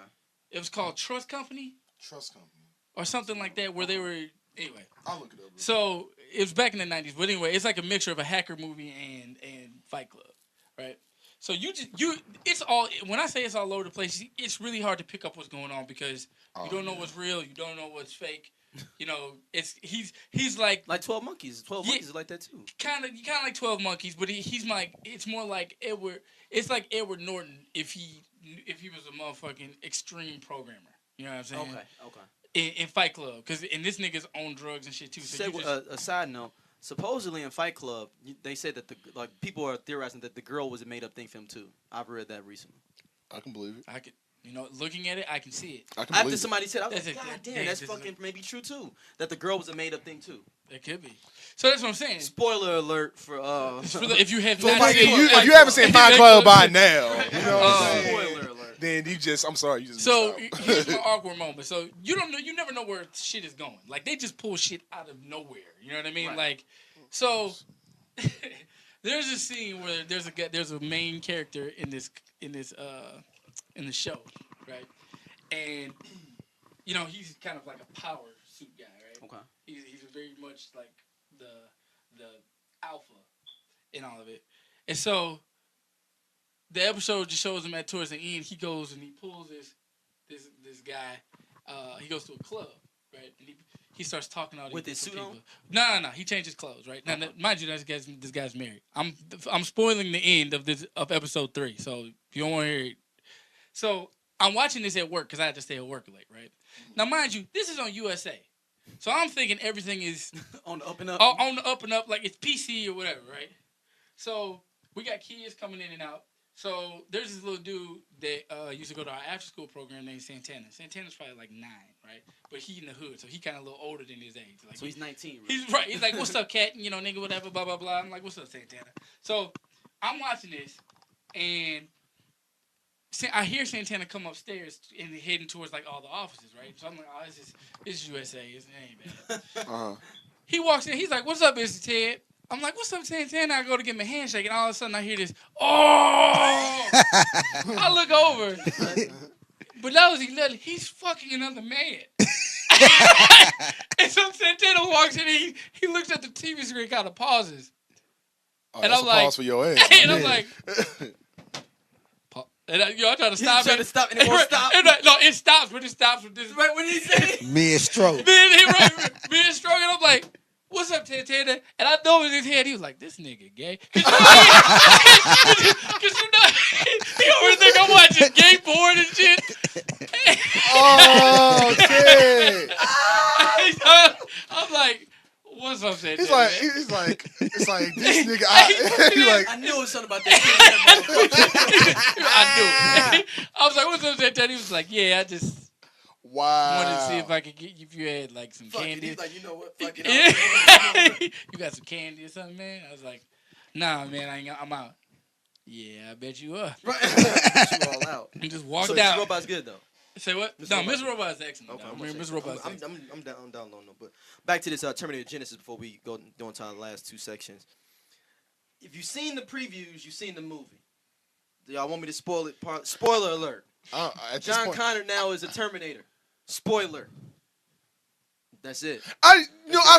It was called Trust Company. Or something like that, where they were. Anyway, I'll look it up. So it was back in the 90s, but anyway, it's like a mixture of a hacker movie and Fight Club, right? So it's all. When I say it's all over the place, it's really hard to pick up what's going on because you don't know what's real, you don't know what's fake. He's like 12 Monkeys. 12 Monkeys is like that too. Kind of like 12 Monkeys, but he's like it's more like Edward. It's like Edward Norton if he was a motherfucking extreme programmer. You know what I'm saying? Okay. In Fight Club, because this nigga's on drugs and shit too. So a side note, supposedly in Fight Club, they said that people are theorizing that the girl was a made up thing for him too. I've read that recently. I can believe it. You know, looking at it, I can see it. After somebody said, I was That's like, it. God damn, that's fucking maybe true too. That the girl was a made up thing too. It could be. So that's what I'm saying. Spoiler alert for if you have So not Mike, seen if you haven't seen Fight Club by now, you know what I'm saying? Spoiler alert. Then you just, I'm sorry, you just So missed out. here's my awkward moment. So you don't know, you never know where shit is going. Like they just pull shit out of nowhere. You know what I mean? Right. Like, so there's a scene where there's a main character in the show, right? And you know he's kind of like a power suit guy, right? Okay. He's very much like the alpha in all of it, and so the episode just shows him at towards the end. He goes and he pulls this guy. He goes to a club, right? And he starts talking all these with his suit people. on. No. He changed his clothes, right? Now, mind you, this guy's married. I'm spoiling the end of episode 3, so if you don't want to hear it. So I'm watching this at work because I had to stay at work late, right? Now, mind you, this is on USA, so I'm thinking everything is On the up and up. on the up and up, like it's PC or whatever, right? So we got kids coming in and out. So there's this little dude that used to go to our after-school program named Santana. Santana's probably like 9, right? But he in the hood, so he kind of a little older than his age. Like, So he's 19. Right? He's right. He's like, "What's up, cat?" You know, nigga, whatever, blah blah blah. I'm like, "What's up, Santana?" So I'm watching this, and I hear Santana come upstairs and heading towards like all the offices, right? So I'm like, "Oh, this is USA. It ain't bad." He walks in. He's like, "What's up, Mr. Ted?" I'm like, "What's up, Santana?" I go to give him a handshake, and all of a sudden I hear this, "Oh!" I look over, but that was 11. He's fucking another man. And so Santana walks in, and he looks at the TV screen, kind of pauses, And I'm like, pause for your ass. And I'm like, and I try to stop it. Trying to stop, and it won't stop. No, it stops, but it stops with this. Right when he said it. Mid-stroke. Mid-stroke, and I'm like, "What's up, Santana?" And I know in his head, he was like, "This nigga gay." Because you know, he always think I'm watching gay porn and shit. Oh, shit. I'm like, "What's up, Santana?" It's like this nigga. I knew it was something about that. I knew it. I was like, "What's up, Santana?" He was like, "Yeah, I just wanted to see if I could get if you had like some candy." He's like, "You know what? Fuck it." You got some candy or something, man? I was like, "Nah, man, I'm out." "Yeah, I bet you are." Right. You all out. And just walked so out. Miss Robot's good though. Say what? Miss No, Robot. Miss Robot's excellent. Okay, Miss Robot's excellent. I'm downloading them. But back to this Terminator Genysis before we go into our last 2 sections. If you've seen the previews, you've seen the movie. Do y'all want me to spoil it? Spoiler alert. John Connor now is a Terminator. Spoiler. That's it. I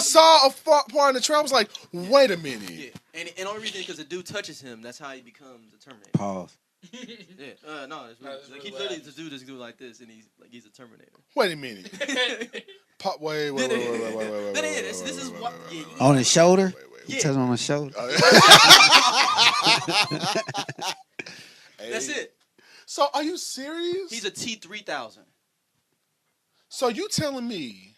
saw a part in the trailer. I was like, wait a minute. Yeah, and the only reason is because the dude touches him. That's how he becomes a Terminator. Pause. Yeah. No, it's really, like he literally just do like this, and he's a Terminator. Wait a minute. Wait. This is what. On his shoulder? Yeah. Touch him on the shoulder. That's it. So are you serious? He's a T-3000. So you telling me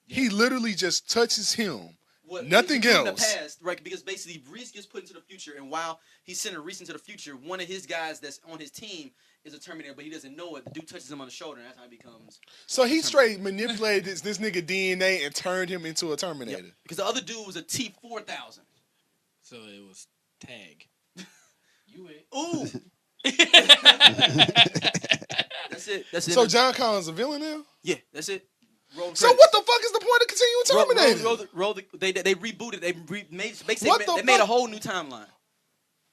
he literally just touches him? What, nothing else. In the past, right? Because basically Reese gets put into the future, and while he's sending Reese into the future, one of his guys that's on his team is a Terminator, but he doesn't know it. The dude touches him on the shoulder, and that's how he becomes. So he straight manipulated this nigga DNA and turned him into a Terminator. Yep. Because the other dude was a T-4000. So it was Tag. You it? Ooh. That's it. So John Connor's a villain now? Yeah, that's it. So what the fuck is the point of continuing Terminator? They rebooted. They made a whole new timeline.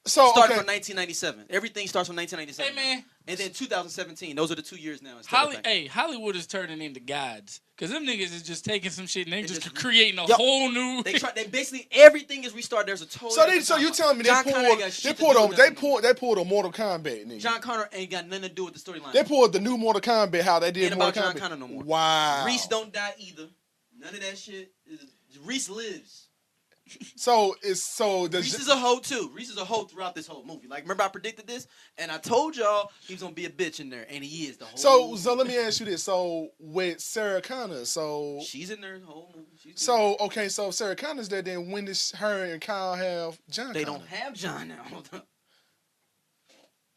So started from 1997. Everything starts from 1997. Hey man. And then 2017. Those are the 2 years now. Hollywood is turning into gods. Because them niggas is just taking some shit and they just creating a whole new. They basically everything is restarted. There's a total. So you telling me they pulled a Mortal Kombat nigga. John Connor ain't got nothing to do with the storyline. They pulled the new Mortal Kombat how they did ain't Mortal about Kombat. John Connor no more. Wow. Reese don't die either. None of that shit. Reese lives. Reese is a hoe too. Reese is a hoe throughout this whole movie. Like, remember I predicted this, and I told y'all he was gonna be a bitch in there, and he is the whole. So let me ask you this: so with Sarah Connor, she's in there the whole movie. So if Sarah Connor's there, then when does her and Kyle have John? They don't have John now.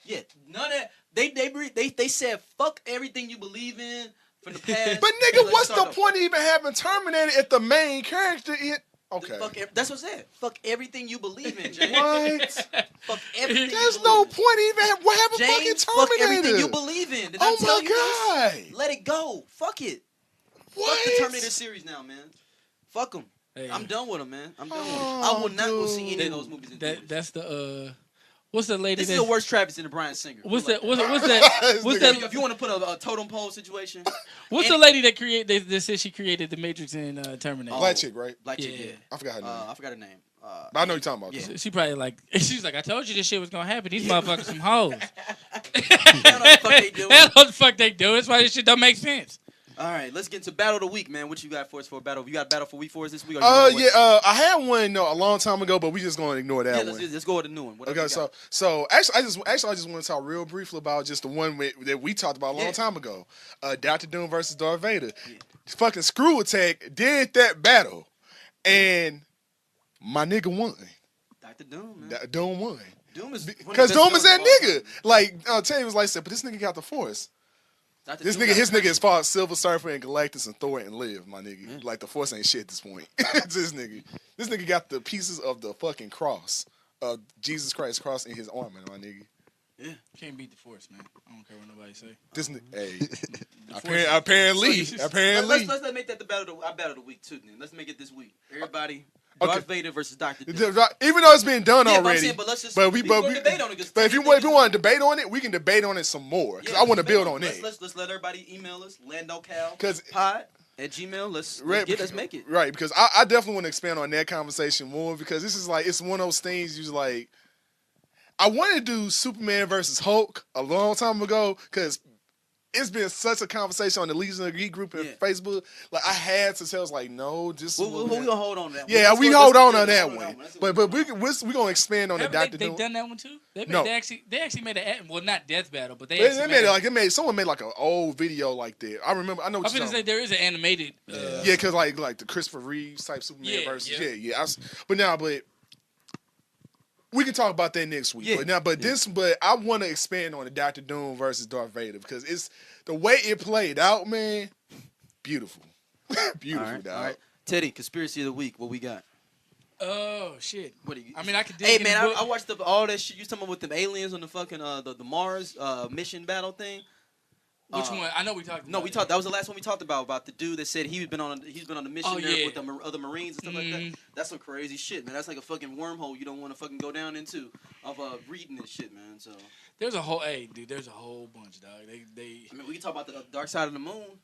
Yeah, none of that. They said fuck everything you believe in from the past. But nigga, what's the point of even having Terminator if the main character is... Okay. That's what I said. Fuck everything you believe in, James. What? Fuck everything. There's no point even having fucking Terminator. Fuck everything you believe in. Did I tell you this? Let it go. Fuck it. What? Fuck the Terminator series now, man. Fuck them. Hey. I'm done with them, man. I'm done with them. I will not go see any of those movies. That's the what's the lady? This is the worst Travis in the Bryan singer. What's that? What's that? If you want to put a totem pole situation. What's the lady that created? They said she created the Matrix and Terminator. Black chick, right? Black chick. Yeah. I forgot her name. I forgot her name. I know you're talking about. Yeah. She probably like. She's like, I told you this shit was gonna happen. These motherfuckers some hoes. That's what the fuck they do. That's why this shit don't make sense. All right, let's get into battle of the week, man. What you got for us for a battle? You got a battle for week for us this week? I had one a long time ago, but we just gonna ignore that one. Let's go with the new one. Okay, so actually, I just want to talk real briefly about just the one that we talked about a long time ago, Dr. Doom versus Darth Vader. Yeah. Fucking Screw Attack did that battle, and my nigga won. Dr. Doom, man. Doom won. Doom is because Doom is that nigga. Like Terry was like said, but this nigga got the Force. His nigga has fought Silver Surfer and Galactus and Thor and lived, my nigga. Yeah. Like the Force ain't shit at this point. This nigga got the pieces of the fucking cross of Jesus Christ's cross in his armor, my nigga. Yeah, can't beat the Force, man. I don't care what nobody say. This nigga, apparently. Let's make that the battle of the week too. Then let's make it this week. Everybody. Darth Vader versus Dr. Doom. Even though it's been done already, but let's just debate on it. But if you want to debate on it, we can debate on it some more because I want to build on it. Let's let everybody email us LandoCal@gmail. Let's make it right because I definitely want to expand on that conversation more because this is like it's one of those things you like. I wanted to do Superman versus Hulk a long time ago because it's been such a conversation on the Legion of the Geek group and Facebook. Like I had to tell us, like, no, just we gonna hold on to that one. Yeah, we hold on that one. But we're gonna expand on the Dr. Doom. They done that one too. They actually made not death battle, but someone made like an old video like that. I remember. I know. What I was gonna say there is an animated. Because like the Christopher Reeves type Superman versus but we can talk about that next week. Yeah. But I want to expand on the Dr. Doom versus Darth Vader because it's the way it played out, man. Beautiful. Beautiful, dog. All right. Teddy, Conspiracy of the Week. What we got? Oh shit! What do you? I mean, I could. Hey man, I watched all that shit you talking about with them aliens on the fucking the Mars mission battle thing. Which one? I know we talked. No, we talked. That was the last one we talked about the dude that said he's been on the mission with the other Marines and stuff like that. That's some crazy shit, man. That's like a fucking wormhole you don't want to fucking go down into of reading this shit, man. So there's a whole there's a whole bunch, dog. They. I mean, we can talk about the dark side of the moon.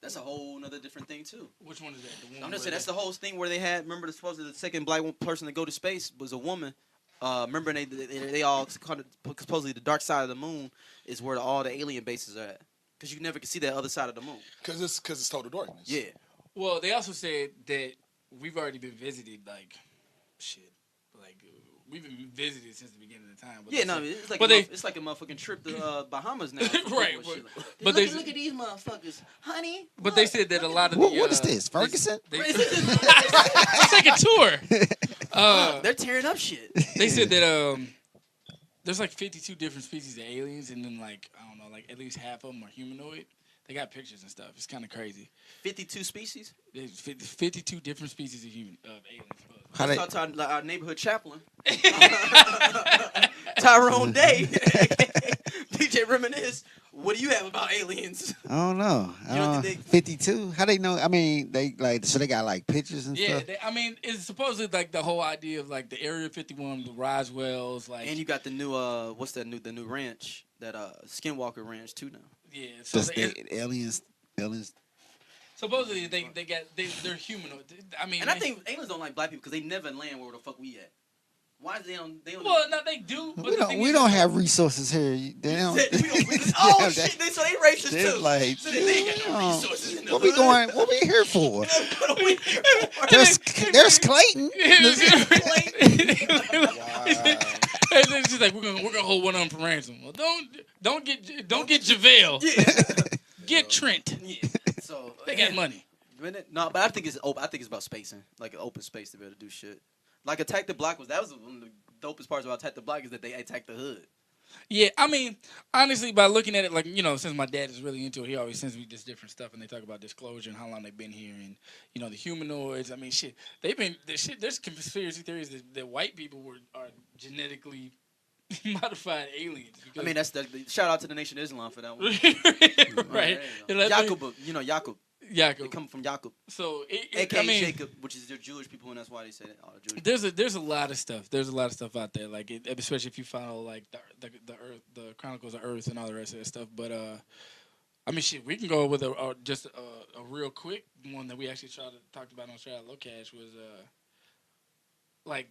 That's a whole another different thing too. Which one is that? I'm just saying that's the whole thing where they had. Remember, the second black person to go to space was a woman. Remember, they all supposedly the dark side of the moon is where all the alien bases are at. Because you never can see that other side of the moon. Because it's total darkness. Yeah. Well, they also said that we've already been visited, we've been visited since the beginning of the time. But it's like a motherfucking trip to Bahamas now. Right. But look at these motherfuckers, honey. But they said that a lot of what is this, Ferguson? It's like a tour. They're tearing up shit. They said that there's like 52 different species of aliens, and then at least half of them are humanoid. They got pictures and stuff. It's kind of crazy. 52 species? There's 52 different species of aliens. Let's talk to our neighborhood chaplain, Tyrone Day, DJ Reminisce. What do you have about aliens? I don't know. 52? How they know? I mean, they got like pictures and stuff. Yeah, I mean, it's supposedly like the whole idea of like the Area 51, the Roswells, like. And you got the new what's that new ranch, that Skinwalker Ranch too now. Yeah, so aliens. Supposedly they're humanoid. I mean, and I think aliens don't like black people because they never land where the fuck we at. Why is they don't? Well, no, they do. But we don't have resources here. They don't. Shit! So they racist too. Like, so they ain't got no resources in the what we going? What we here for? There's Clayton. It's just like we're gonna hold one of them for ransom. Well, don't get JaVale. Yeah. Get Trent. Yeah. So they got money. No, but I think it's about spacing, like an open space to be able to do shit. Like Attack the Block that was one of the dopest parts about Attack the Block is that they attacked the hood. Yeah, I mean, honestly, by looking at it, like, since my dad is really into it, he always sends me this different stuff, and they talk about disclosure and how long they've been here, and the humanoids. I mean, shit, there's conspiracy theories that white people are genetically modified aliens. I mean, that's the shout out to the Nation of Islam for that one. Right. Yaqub, Yaqub. Yaqub. They come from Yaqub. So, AKA Jacob, which is their Jewish people, and that's why they say that. All the Jewish there's a lot of stuff. There's a lot of stuff out there, like especially if you follow like the Earth, the Chronicles of Earth, and all the rest of that stuff. But I mean, shit, we can go with just a real quick one that we actually talked about on Straight Out Locash was like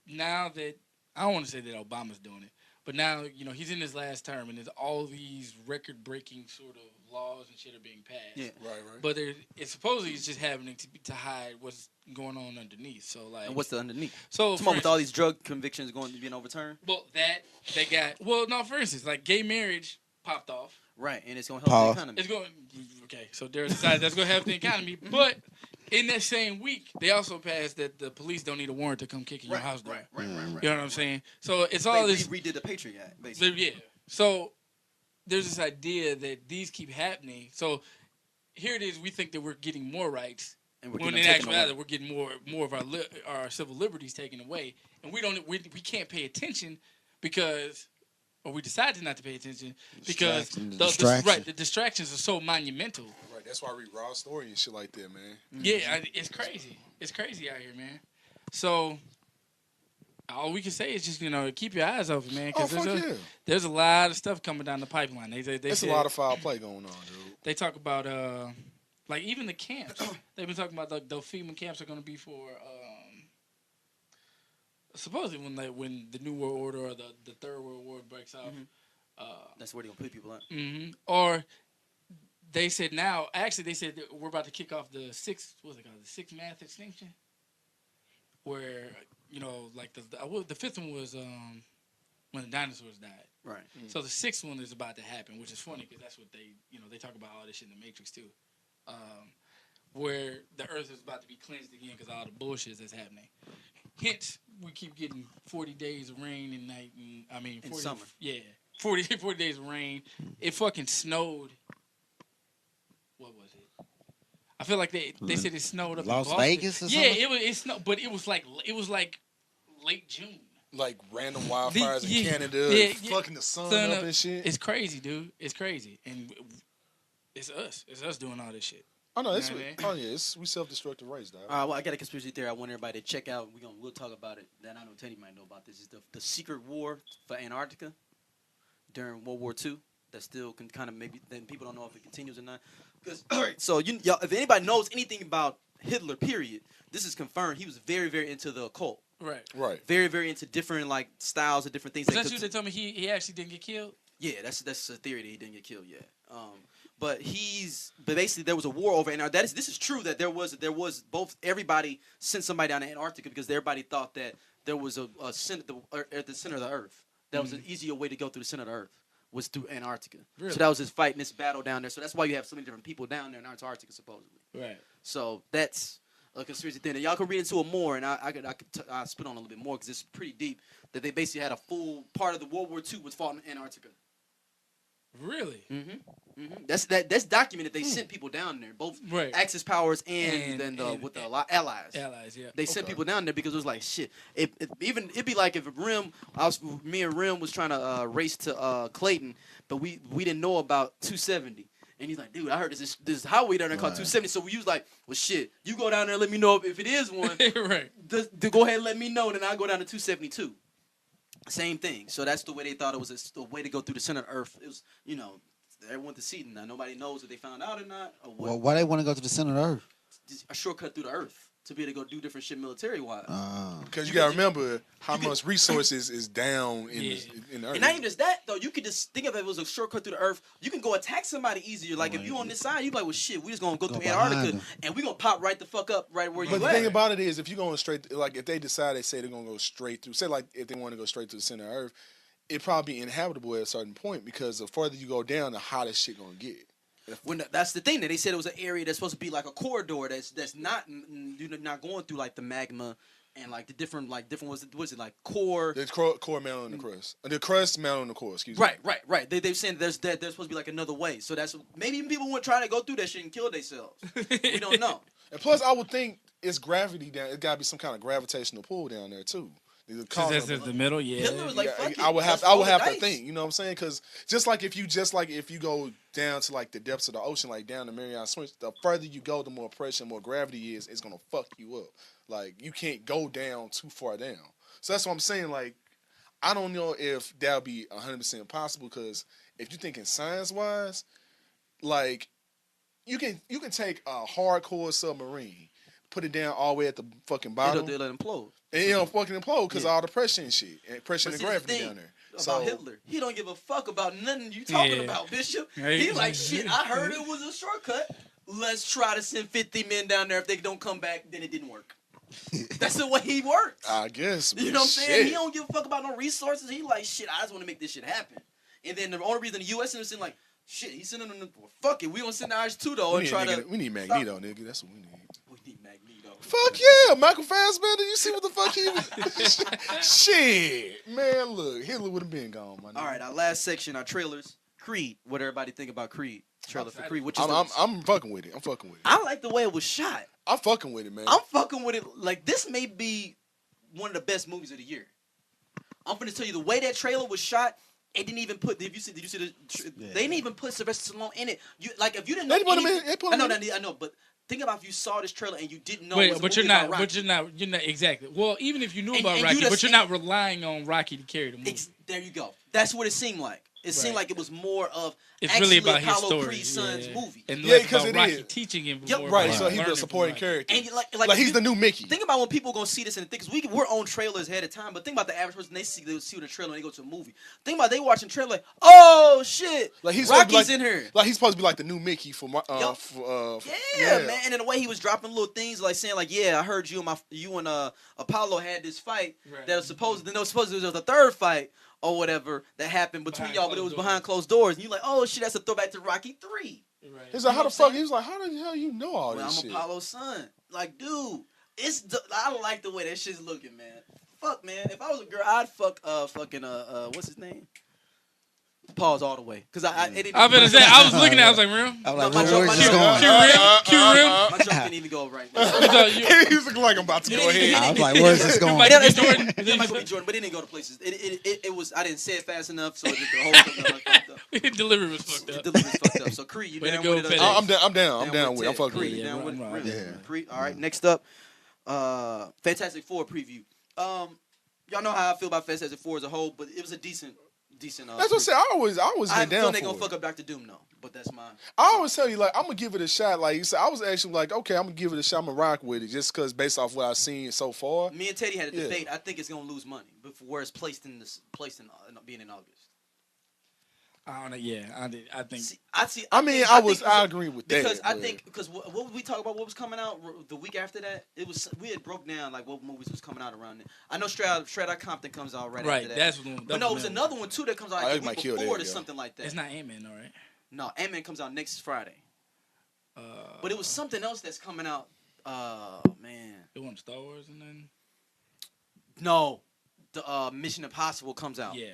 now that I don't want to say that Obama's doing it, but now he's in his last term, and there's all these record-breaking sort of laws and shit are being passed. Yeah, right. But it's supposedly it's just happening to hide what's going on underneath. So like, and what's the underneath? So with all these drug convictions being overturned. Well, they got for instance, like gay marriage popped off. Right, and it's going to help the economy. It's going okay. So there's decided that's going to help the economy, but in that same week, they also passed that the police don't need a warrant to come kicking your house down. Right. You know what I'm saying? So it's all this. They redid the Patriot Act, basically. Yeah. So there's this idea that these keep happening. So here it is. We think that we're getting more rights, and when in actuality we're getting more of our civil liberties taken away, and we can't pay attention because. Or we decided not to pay attention because the distractions are so monumental. Right, that's why I read Raw Story and shit like that, man. Yeah, it's crazy. It's crazy out here, man. So all we can say is just keep your eyes open, man, because there's a lot of stuff coming down the pipeline. There's a lot of foul play going on, dude. They talk about like even the camps. They've been talking about the FEMA camps are going to be for. Supposedly, when the New World Order or the Third World War breaks out, that's where they're gonna put people at. Mm-hmm. Or they said now, actually, they said that we're about to kick off the sixth mass extinction, where like the fifth one was when the dinosaurs died. Right. Mm-hmm. So the sixth one is about to happen, which is funny because that's what they talk about all this shit in the Matrix too, where the Earth is about to be cleansed again because all the bullshit that's happening. Hence, we keep getting 40 days of rain in night. In summer. Yeah, 40 days of rain. It fucking snowed. What was it? I feel like they said it snowed up Las in Boston. Vegas or something? Yeah, it snowed, but it was like late June. Like random wildfires in Canada, fucking the sun up and shit. It's crazy, dude. It's crazy, and it's us. It's us doing all this shit. Oh no, we self-destructive race, dog. Well, I got a conspiracy theory. I want everybody to check out. We'll talk about it. Then I know Teddy might know about this. Is the secret war for Antarctica during World War II? That still can kind of then people don't know if it continues or not. Because so y'all, if anybody knows anything about Hitler, period, this is confirmed. He was very, very into the occult. Right. Very, very into different like styles of different things. Is that true? They told me he actually didn't get killed. Yeah, that's a theory that he didn't get killed yet. But basically there was a war over Antarctica. This is true that there was both everybody sent somebody down to Antarctica because everybody thought that there was a at the center of the Earth. That was an easier way to go through the center of the Earth was through Antarctica. Really? So that was his fight and this battle down there. So that's why you have so many different people down there in Antarctica supposedly. Right. So that's a conspiracy theory. And y'all can read into it more, and I could spit on a little bit more because it's pretty deep. That they basically had a full part of the World War II was fought in Antarctica. Really? Mm-hmm. That's documented. They sent people down there, both Axis powers and allies. Allies, yeah. They sent people down there because it was like shit. It'd be like if me and Rim was trying to race to Clayton, but we didn't know about 270. And he's like, dude, I heard this highway down there called 270. So we was like, well, shit, you go down there and let me know if it is one. Right. Go ahead and let me know, and then I'll go down to 272. Same thing. So that's the way they thought it was a way to go through the center of the Earth. It was, everyone to see it now. Nobody knows if they found out or not. Or what. Well, why they want to go to the center of the Earth? Just a shortcut through the Earth to be able to go do different shit military-wise. Because you got to remember how much resources is down in the Earth. And not even just that, though. You could just think of it as a shortcut through the Earth. You can go attack somebody easier. Like, if you on this side, you like, well, shit, we just going to go through Antarctica, and we going to pop right the fuck up right where you at. But the thing about it is, if you're going straight, like, if they decide, they say they're going to go straight through, say, like, if they want to go straight to the center of Earth, it'd probably be inhabitable at a certain point because the further you go down, the hotter shit going to get. That's the thing that they said it was an area that's supposed to be like a corridor that's not you're not going through like the magma and like the different was it like core? The core mantle and the crust. The crust mantle and the core. Excuse me. Right. They've said there's supposed to be like another way. So that's maybe even people weren't trying to go through that shit and kill themselves. We don't know. And plus, I would think it's gravity down. It got to be some kind of gravitational pull down there too. That's in the middle, yeah. Hitler was like, fuck it, I would have dice. to think. You know what I'm saying? Because just like if you go down to like the depths of the ocean, like down the Mariana Trench, the further you go, the more pressure, more gravity is. It's gonna fuck you up. Like you can't go down too far down. So that's what I'm saying. Like I don't know if that'll be 100% possible. Because if you're thinking science wise, like you can take a hardcore submarine, put it down all the way at the fucking bottom. It'll implode. And it don't fucking implode because of all the pressure and shit. And pressure and gravity down there. About Hitler. He don't give a fuck about nothing you talking about, Bishop. He like, shit, I heard it was a shortcut. Let's try to send 50 men down there. If they don't come back, then it didn't work. That's the way he works. I guess. You know what I'm saying? He don't give a fuck about no resources. He like, shit, I just want to make this shit happen. And then the only reason the U.S. is like, shit, he's sending them, fuck it. We gonna send ours too, though. We need Magneto, nigga. That's what we need. We need Magneto. Fuck yeah, Michael Fassbender. You see what the fuck he was? Shit, man. Look, Hitler would have been gone, my nigga. All right, our last section, our trailers. Creed. What everybody think about Creed? Trailer for Creed. Which is I'm fucking with it. I'm fucking with it. I like the way it was shot. I'm fucking with it, man. I'm fucking with it. Like this may be one of the best movies of the year. I'm gonna tell you the way that trailer was shot. It didn't even put. Did you see the? They didn't even put Sylvester Stallone in it. You like if you didn't know. They put him in. I know, but. Think about if you saw this trailer and you didn't know. But you're not exactly. Well, even if you knew about Rocky, but you're not relying on Rocky to carry the movie. There you go. That's what it seemed like. It seemed like it was more of it's really about his Apollo story, Creed's son's movie. And because about Rocky teaching him. Right, so he's a supporting character. And like he's the new Mickey. Think about when people are gonna see this and think because we're on trailers ahead of time. But think about the average person they see the trailer and they go to a movie. Think about they watching the trailer like, oh shit, like Rocky's in here. Like he's supposed to be like the new Mickey for man. And in the way he was dropping little things like saying like, yeah, I heard you and Apollo had this fight that was supposed to there was a third fight. Or whatever that happened between y'all, but it was behind closed doors. And you're like, oh shit, that's a throwback to Rocky 3. Right. He's like, how the fuck? He was like, how the hell you know all this shit? I'm Apollo's son. Like, dude, I like the way that shit's looking, man. Fuck, man. If I was a girl, I'd fuck what's his name? Pause all the way, cause I was looking at, I was like, real. I'm like, where's this going? My joke didn't even go right now. He's looking like I'm about to go ahead. I was like, where's this going? It might be Jordan, but it didn't go to places. It was. I didn't say it fast enough, so the whole thing got fucked up. Delivery was fucked up. Delivery was fucked up. So Creed, you down with it? I'm down. I'm down with it. I'm fucking with it. Down with it. Yeah. Creed. All right. Next up, Fantastic Four preview. Y'all know how I feel about Fantastic Four as a whole, but it was a decent. That's what I said. I always get down for they gonna fuck up Dr. Doom though, but that's mine. I always tell you like I'm gonna give it a shot. Like you said, I was actually like, okay, I'm gonna give it a shot. I'm gonna rock with it just because based off what I've seen so far. Me and Teddy had a debate. I think it's gonna lose money before where it's placed in being in August. I don't know. Yeah, I think. I agree with that because I think what would we talk about? What was coming out the week after that? We had broke down like what movies was coming out around it. I know Straight Outta Compton comes out right after that. That's one. But no, it was another one too that comes out the week before or something like that. It's not Ant-Man, all right? No, Ant-Man comes out next Friday. But it was something else that's coming out. Man, it wasn't Star Wars and then. No, the Mission Impossible comes out. Yeah.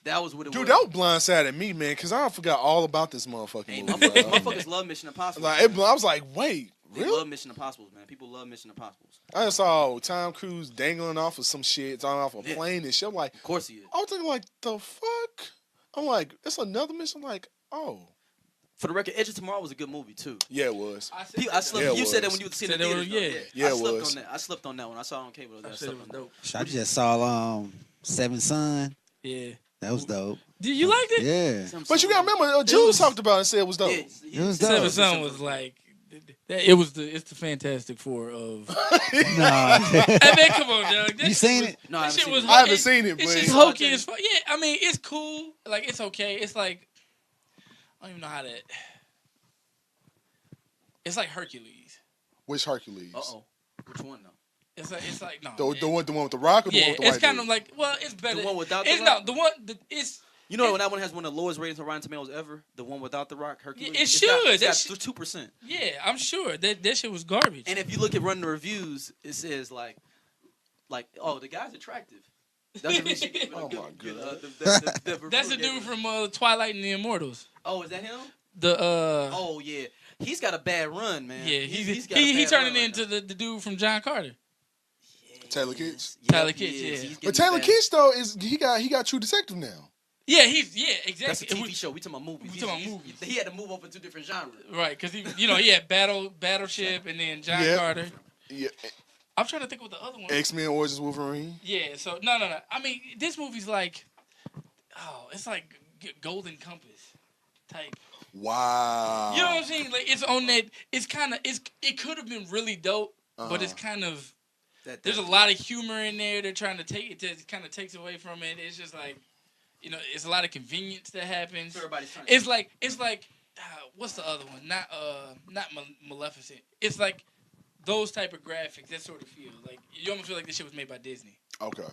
That was what it was. Dude, that was blindsided me, man, because I forgot all about this motherfucking movie. Motherfuckers love Mission Impossible. I was like, wait, really? They love Mission Impossibles, man. People love Mission Impossibles. I just saw Tom Cruise dangling off of some shit, off a plane and shit. I'm like, of course he is. I was thinking, like, the fuck? I'm like, it's another mission? I'm like, oh. For the record, Edge of Tomorrow was a good movie, too. Yeah, it was. I slept. You said that when you were seeing the theater. Yeah, I slept on that. I slept on that one. I saw it on cable. I just saw Seven Son. Yeah. That was dope. You liked it? Yeah. But you gotta remember, Jules talked about it and said it was dope. It was dope. Seven Son was like, it's the Fantastic Four of. Nah. I mean, come on, Doug. You seen it? No, I haven't seen it. But it's just hokey as fuck. Yeah, I mean, it's cool. Like, it's okay. It's like, I don't even know how to. It's like Hercules. Which Hercules? Which one though? It's like no. The one with the Rock or the one with the white it's kind dude? of like it's better. The one without the Rock? No, the one it's. You know when that one has one of the lowest ratings on Rotten Tomatoes ever? The one without the Rock, Hercules. It should. It's got 2%. Yeah, I'm sure that shit was garbage. And if you look at running the reviews, it says like like, oh, the guy's attractive. That's the reason she gave it a good. That's the dude from Twilight and the Immortals. Oh, is that him? Oh yeah, he's got a bad run, man. Yeah, he's turning into the dude from John Carter. Taylor Kitsch. Tyler Kitsch, yeah. But Taylor Kitsch though he got True Detective now. Yeah, exactly. That's a TV show. We talking about movies. He had to move over to different genres. Right, because he had Battleship and then John Carter. Yeah. I'm trying to think what the other one. X-Men Origins Wolverine. Yeah. So no. I mean, this movie's like, it's like Golden Compass type. Wow. You know what I'm saying? Like it's on that. It could have been really dope, but it's kind of. There's a lot of humor in there. They're trying to take it. It kind of takes away from it. It's just like, it's a lot of convenience that happens. So everybody's trying. It's like, what's the other one? Not Maleficent. It's like those type of graphics. That sort of feel like you almost feel like this shit was made by Disney. Okay.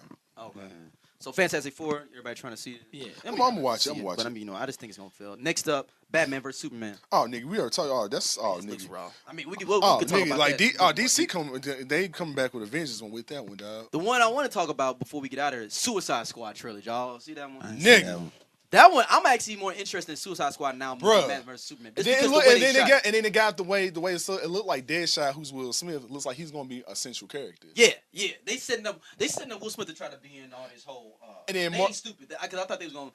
So Fantastic Four, everybody trying to see it. Yeah. I'm gonna watch it. But I mean, I just think it's gonna fail. Next up, Batman vs Superman. Oh, nigga, we already talked. Oh, that's nigga. Looks raw. I mean, we could talk about like that. DC they coming back with a vengeance with that one, dog. The one I want to talk about before we get out of here is Suicide Squad trilogy. Y'all see that one? Nigga. That one, I'm actually more interested in Suicide Squad now than Batman vs Superman. And then they got the way it looked like Deadshot, who's Will Smith. It looks like he's gonna be a central character. Yeah. They setting up Will Smith to try to be in all this whole. And then they ain't stupid because I thought they was gonna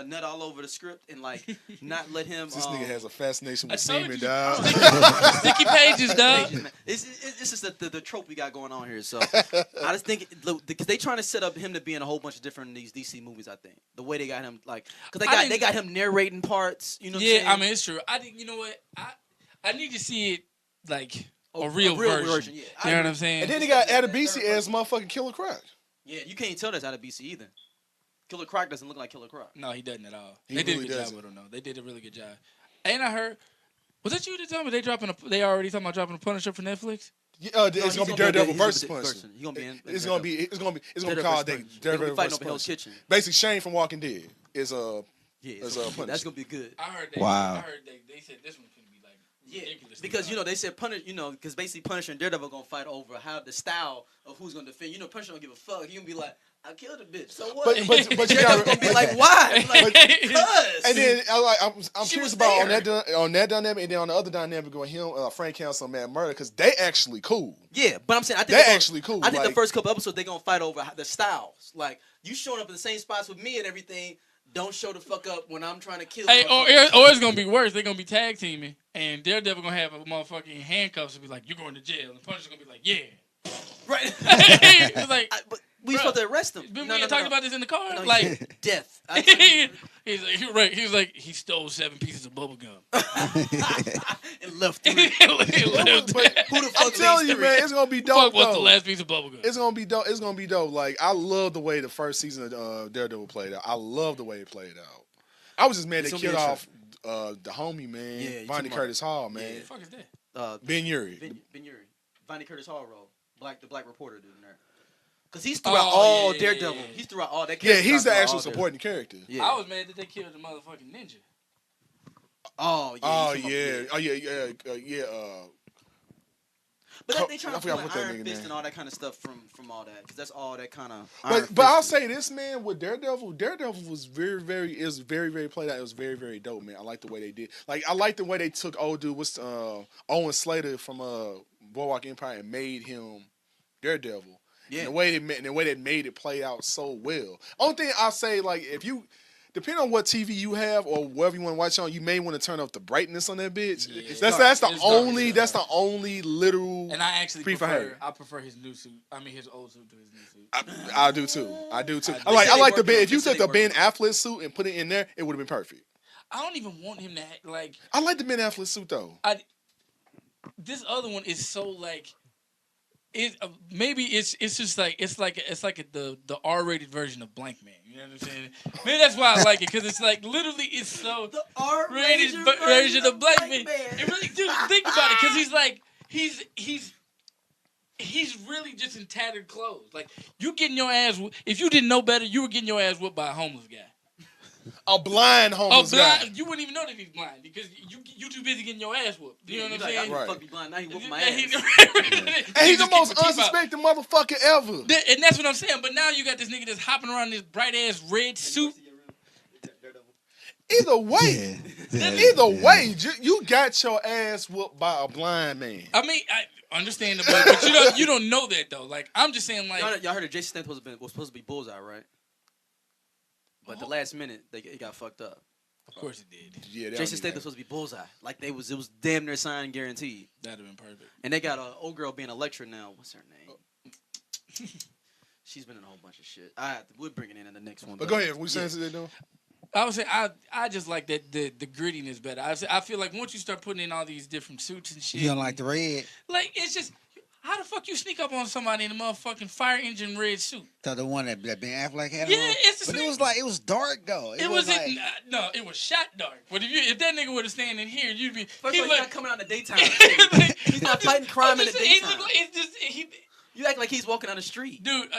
nut all over the script and like not let him. This nigga has a fascination with semen, dog. Sticky pages, dog. It's just the trope we got going on here. So I just think because they trying to set up him to be in a whole bunch of different these DC movies. I think the way they got him because they got him narrating parts. You know. What I'm saying? I mean it's true. I think you know what I need to see it like a real version. Yeah. You know what I'm saying? And then they got Adebisi as motherfucking Killer Croc. Yeah, you can't tell that's Adebisi either. Killer Croc doesn't look like Killer Croc. No, he doesn't at all. He they did really a good doesn't. job with him though. They did a really good job. And I heard, was that you that told me they already talking about dropping a Punisher for Netflix? It's gonna be Daredevil versus Punisher. He's gonna be in. It's gonna be called Daredevil versus Punisher. Basically, Shane from Walking Dead is a Punisher. That's gonna be good. I heard that. Wow. I heard they said this one's gonna be like ridiculous. Because they said because basically Punisher and Daredevil gonna fight over how the style of who's gonna defend. Punisher don't give a fuck. He gonna be like, I killed a bitch. So what? But you Daredevil's gonna be like, why? Cuz. And then I'm curious about on that dynamic, and then on the other dynamic, going him, Frank Castle, and Matt Murdock, because they actually cool. Yeah, but I'm saying I think they're actually cool. I think the first couple episodes they gonna fight over the styles. Like you showing up in the same spots with me and everything. Don't show the fuck up when I'm trying to kill. Hey, or it's gonna be worse. They're gonna be tag teaming, and Daredevil gonna have a motherfucking handcuffs and be like, "You're going to jail," and Punisher's gonna be like, "Yeah." Right. It's like, but we supposed to arrest him. We talked about this in the car. No, like death. He's like, he stole 7 pieces of bubble gum and left 3. But who the fuck? I'm telling you, man, it's gonna be dope. What's the last piece of bubble gum? It's gonna be dope. It's gonna be dope. Like I love the way the first season of Daredevil played out. I love the way it played out. I was just mad they killed off the homie, man. Yeah, Vonnie Curtis Hall, man. Who the fuck is that? Ben Urich. Ben Urich. Vonnie Curtis Hall role. The black reporter dude in there. Because he's throughout all Daredevil. Yeah. He's throughout all that character. Yeah, he's the actual supporting character. Yeah. I was mad that they killed the motherfucking ninja. Oh, yeah. Yeah. But they trying to pull Iron Fist and all that kind of stuff from all that. Because that's all that kind of... But I'll say this, man, with Daredevil was very, very played out. It was very, very dope, man. I like the way they did. Like, I like the way they took old dude, Owen Slater from Boardwalk Empire and made him Daredevil. Yeah. And the way they made it play out so well. Only thing I'll say, like, if you... Depending on what TV you have or whatever you want to watch on, you may want to turn up the brightness on that bitch. Yeah, that's the only literal. And I actually prefer his new suit. I mean his old suit to his new suit. I do too. I like the Ben. If you took the Ben Affleck suit and put it in there, it would have been perfect. I don't even want him to act like. I like the Ben Affleck suit though. This other one is so like. Maybe it's just like it's like the R-rated version of Blank Man. You know what I'm saying? Maybe that's why I like it because it's like literally it's so the R-rated version of Blank Man. It really, dude, think about it because he's like he's really just in tattered clothes. Like you getting your ass if you didn't know better, you were getting your ass whipped by a homeless guy. A blind homeless guy. You wouldn't even know that he's blind because you too busy getting your ass whooped. You know what I'm saying? I fuck be blind. Now he whooping my ass. And he's the most unsuspecting motherfucker ever. And that's what I'm saying. But now you got this nigga that's hopping around in this bright ass red suit. Either way, you got your ass whooped by a blind man. I mean, I understand, but you don't know that though. Like I'm just saying, like y'all heard that Jason Statham was supposed to be Bullseye, right? But the last minute, it got fucked up. Of course it did. Yeah, Jason Statham was supposed to be Bullseye. Like it was damn near signed guaranteed. That'd have been perfect. And they got a old girl being a lecturer now. What's her name? She's been in a whole bunch of shit. We'll bring it in the next one. But go ahead. What you saying they're doing? I would say I just like that the grittiness better. I feel like once you start putting in all these different suits and shit, You don't like the red? like it's just how the fuck you sneak up on somebody in a motherfucking fire engine red suit? So the one that Ben Affleck had Yeah, on? it's the But same. it was dark though. It was like, no, it was shot dark. But if that nigga would have stayed in here, you'd be. First of all, he's not coming out in the daytime. He's not fighting crime in the daytime. You act like he's walking down the street, dude.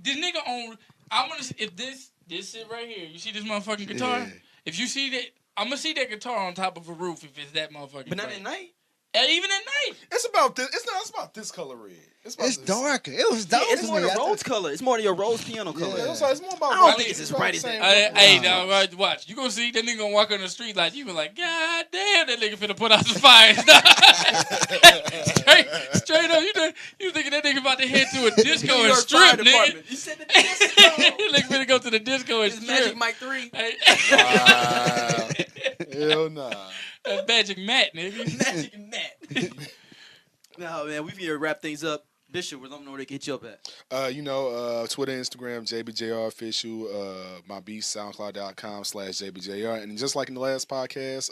This nigga on. I'm gonna if this shit right here. You see this motherfucking guitar? Yeah. If you see that, I'm gonna see that guitar on top of a roof. If it's that motherfucking. But not at night. Even at night. It's about this. It's about this color red. It's darker. It was dark. Yeah, it's more the rose color. It's more your rose piano color. Yeah, it's more about. I don't think it's as bright as that. Hey, now watch. You gonna see that nigga gonna walk on the street like you be like, God damn, that nigga finna put out some fires. straight up, you thinking that nigga about to head to a disco and strip, nigga? You said the disco. Nigga finna go to the disco and strip. Magic Mike 3. Wow. Hell nah. That's Magic Matt, nigga. Magic Matt. No, man, we can wrap things up. Bishop, let them know where they can hit you up at. Twitter, Instagram, JBJR official. My beat, SoundCloud.com/JBJR. And just like in the last podcast,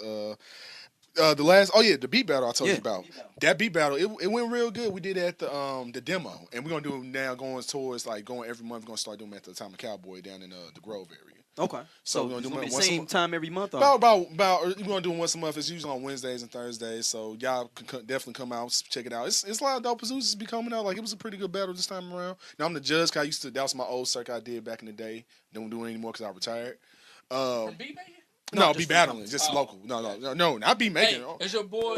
the beat battle I told you about. That beat battle, it went real good. We did it at the demo, and we're gonna do it now going towards going every month. We're gonna start doing it at the Time of Cowboy down in the Grove area. Okay, so we're gonna do it the same time every month. About we're gonna do it once a month. It's usually on Wednesdays and Thursdays. So y'all can definitely come out, check it out. It's a lot of dope Azouzas be coming out. Like it was a pretty good battle this time around. Now I'm the judge. Cause that was my old circuit I did back in the day. Don't do it anymore because I retired. From beat making? No, be battling, just local. No, not be making. Hey, it's your boy.